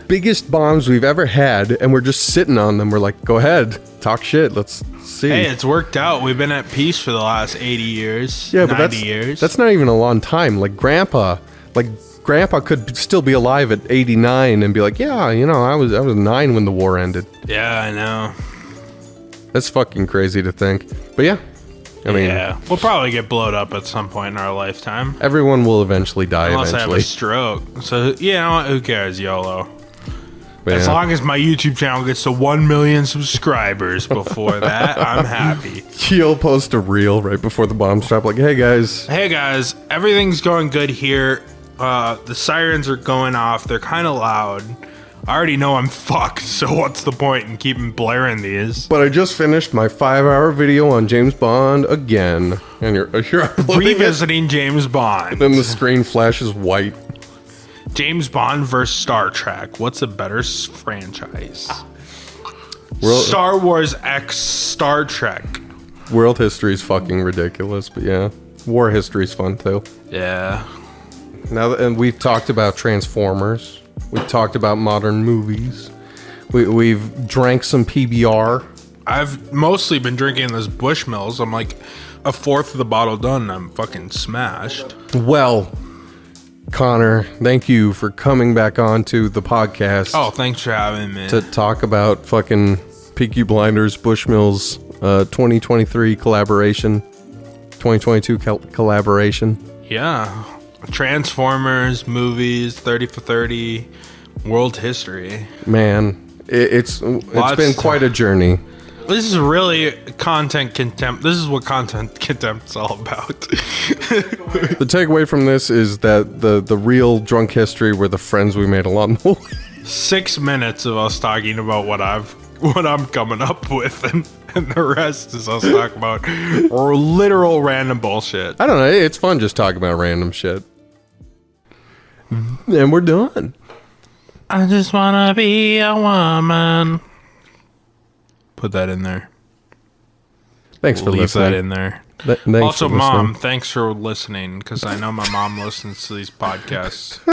biggest bombs we've ever had, and we're just sitting on them. We're like, go ahead, talk shit, let's see. Hey, it's worked out. We've been at peace for the last 80 years. Yeah, but 90 years. That's not even a long time. Like Grandpa could still be alive at 89 and be like, yeah, I was 9 when the war ended. Yeah, I know. That's fucking crazy to think. But yeah, I mean, yeah, we'll probably get blowed up at some point in our lifetime. everyone will eventually die Unless I have eventually. a stroke. So, you know what? Who cares, YOLO? But As yeah. long as my YouTube channel gets to 1 million subscribers before that, I'm happy. He'll post a reel right before the bombs drop, like, hey guys, Hey guys, everything's going good here. The sirens are going off. They're kind of loud. I already know I'm fucked, so what's the point in keeping blaring these? but I just finished my 5-hour video on James Bond again, and you're uploading it, Revisiting James Bond. then the screen flashes white. James Bond versus Star Trek. What's a better franchise? Star Wars X Star Trek. World history is fucking ridiculous, but yeah, war history is fun too. Yeah. And we've talked about Transformers. We've talked about modern movies. We've drank some PBR. I've mostly been drinking this Bushmills. I'm like a fourth of the bottle done and I'm fucking smashed. Well, Connor, thank you for coming back on to the podcast. Oh, thanks for having me. To talk about fucking Peaky Blinders, Bushmills, 2023 collaboration, 2022 collaboration. Yeah. Transformers, movies, 30 for 30, world history. Man, it's been quite a journey. This is really content contempt. This is what content contempt's all about. The takeaway from this is that the real drunk history were the friends we made along the way. 6 minutes of us talking about what I'm coming up with, and the rest is us talking about literal random bullshit. I don't know. It's fun just talking about random shit. And we're done. I just wanna be a woman. Put that in there. Thanks for Leave listening. that in there. Thanks Also, for listening. Mom, thanks for listening, because I know my mom listens to these podcasts.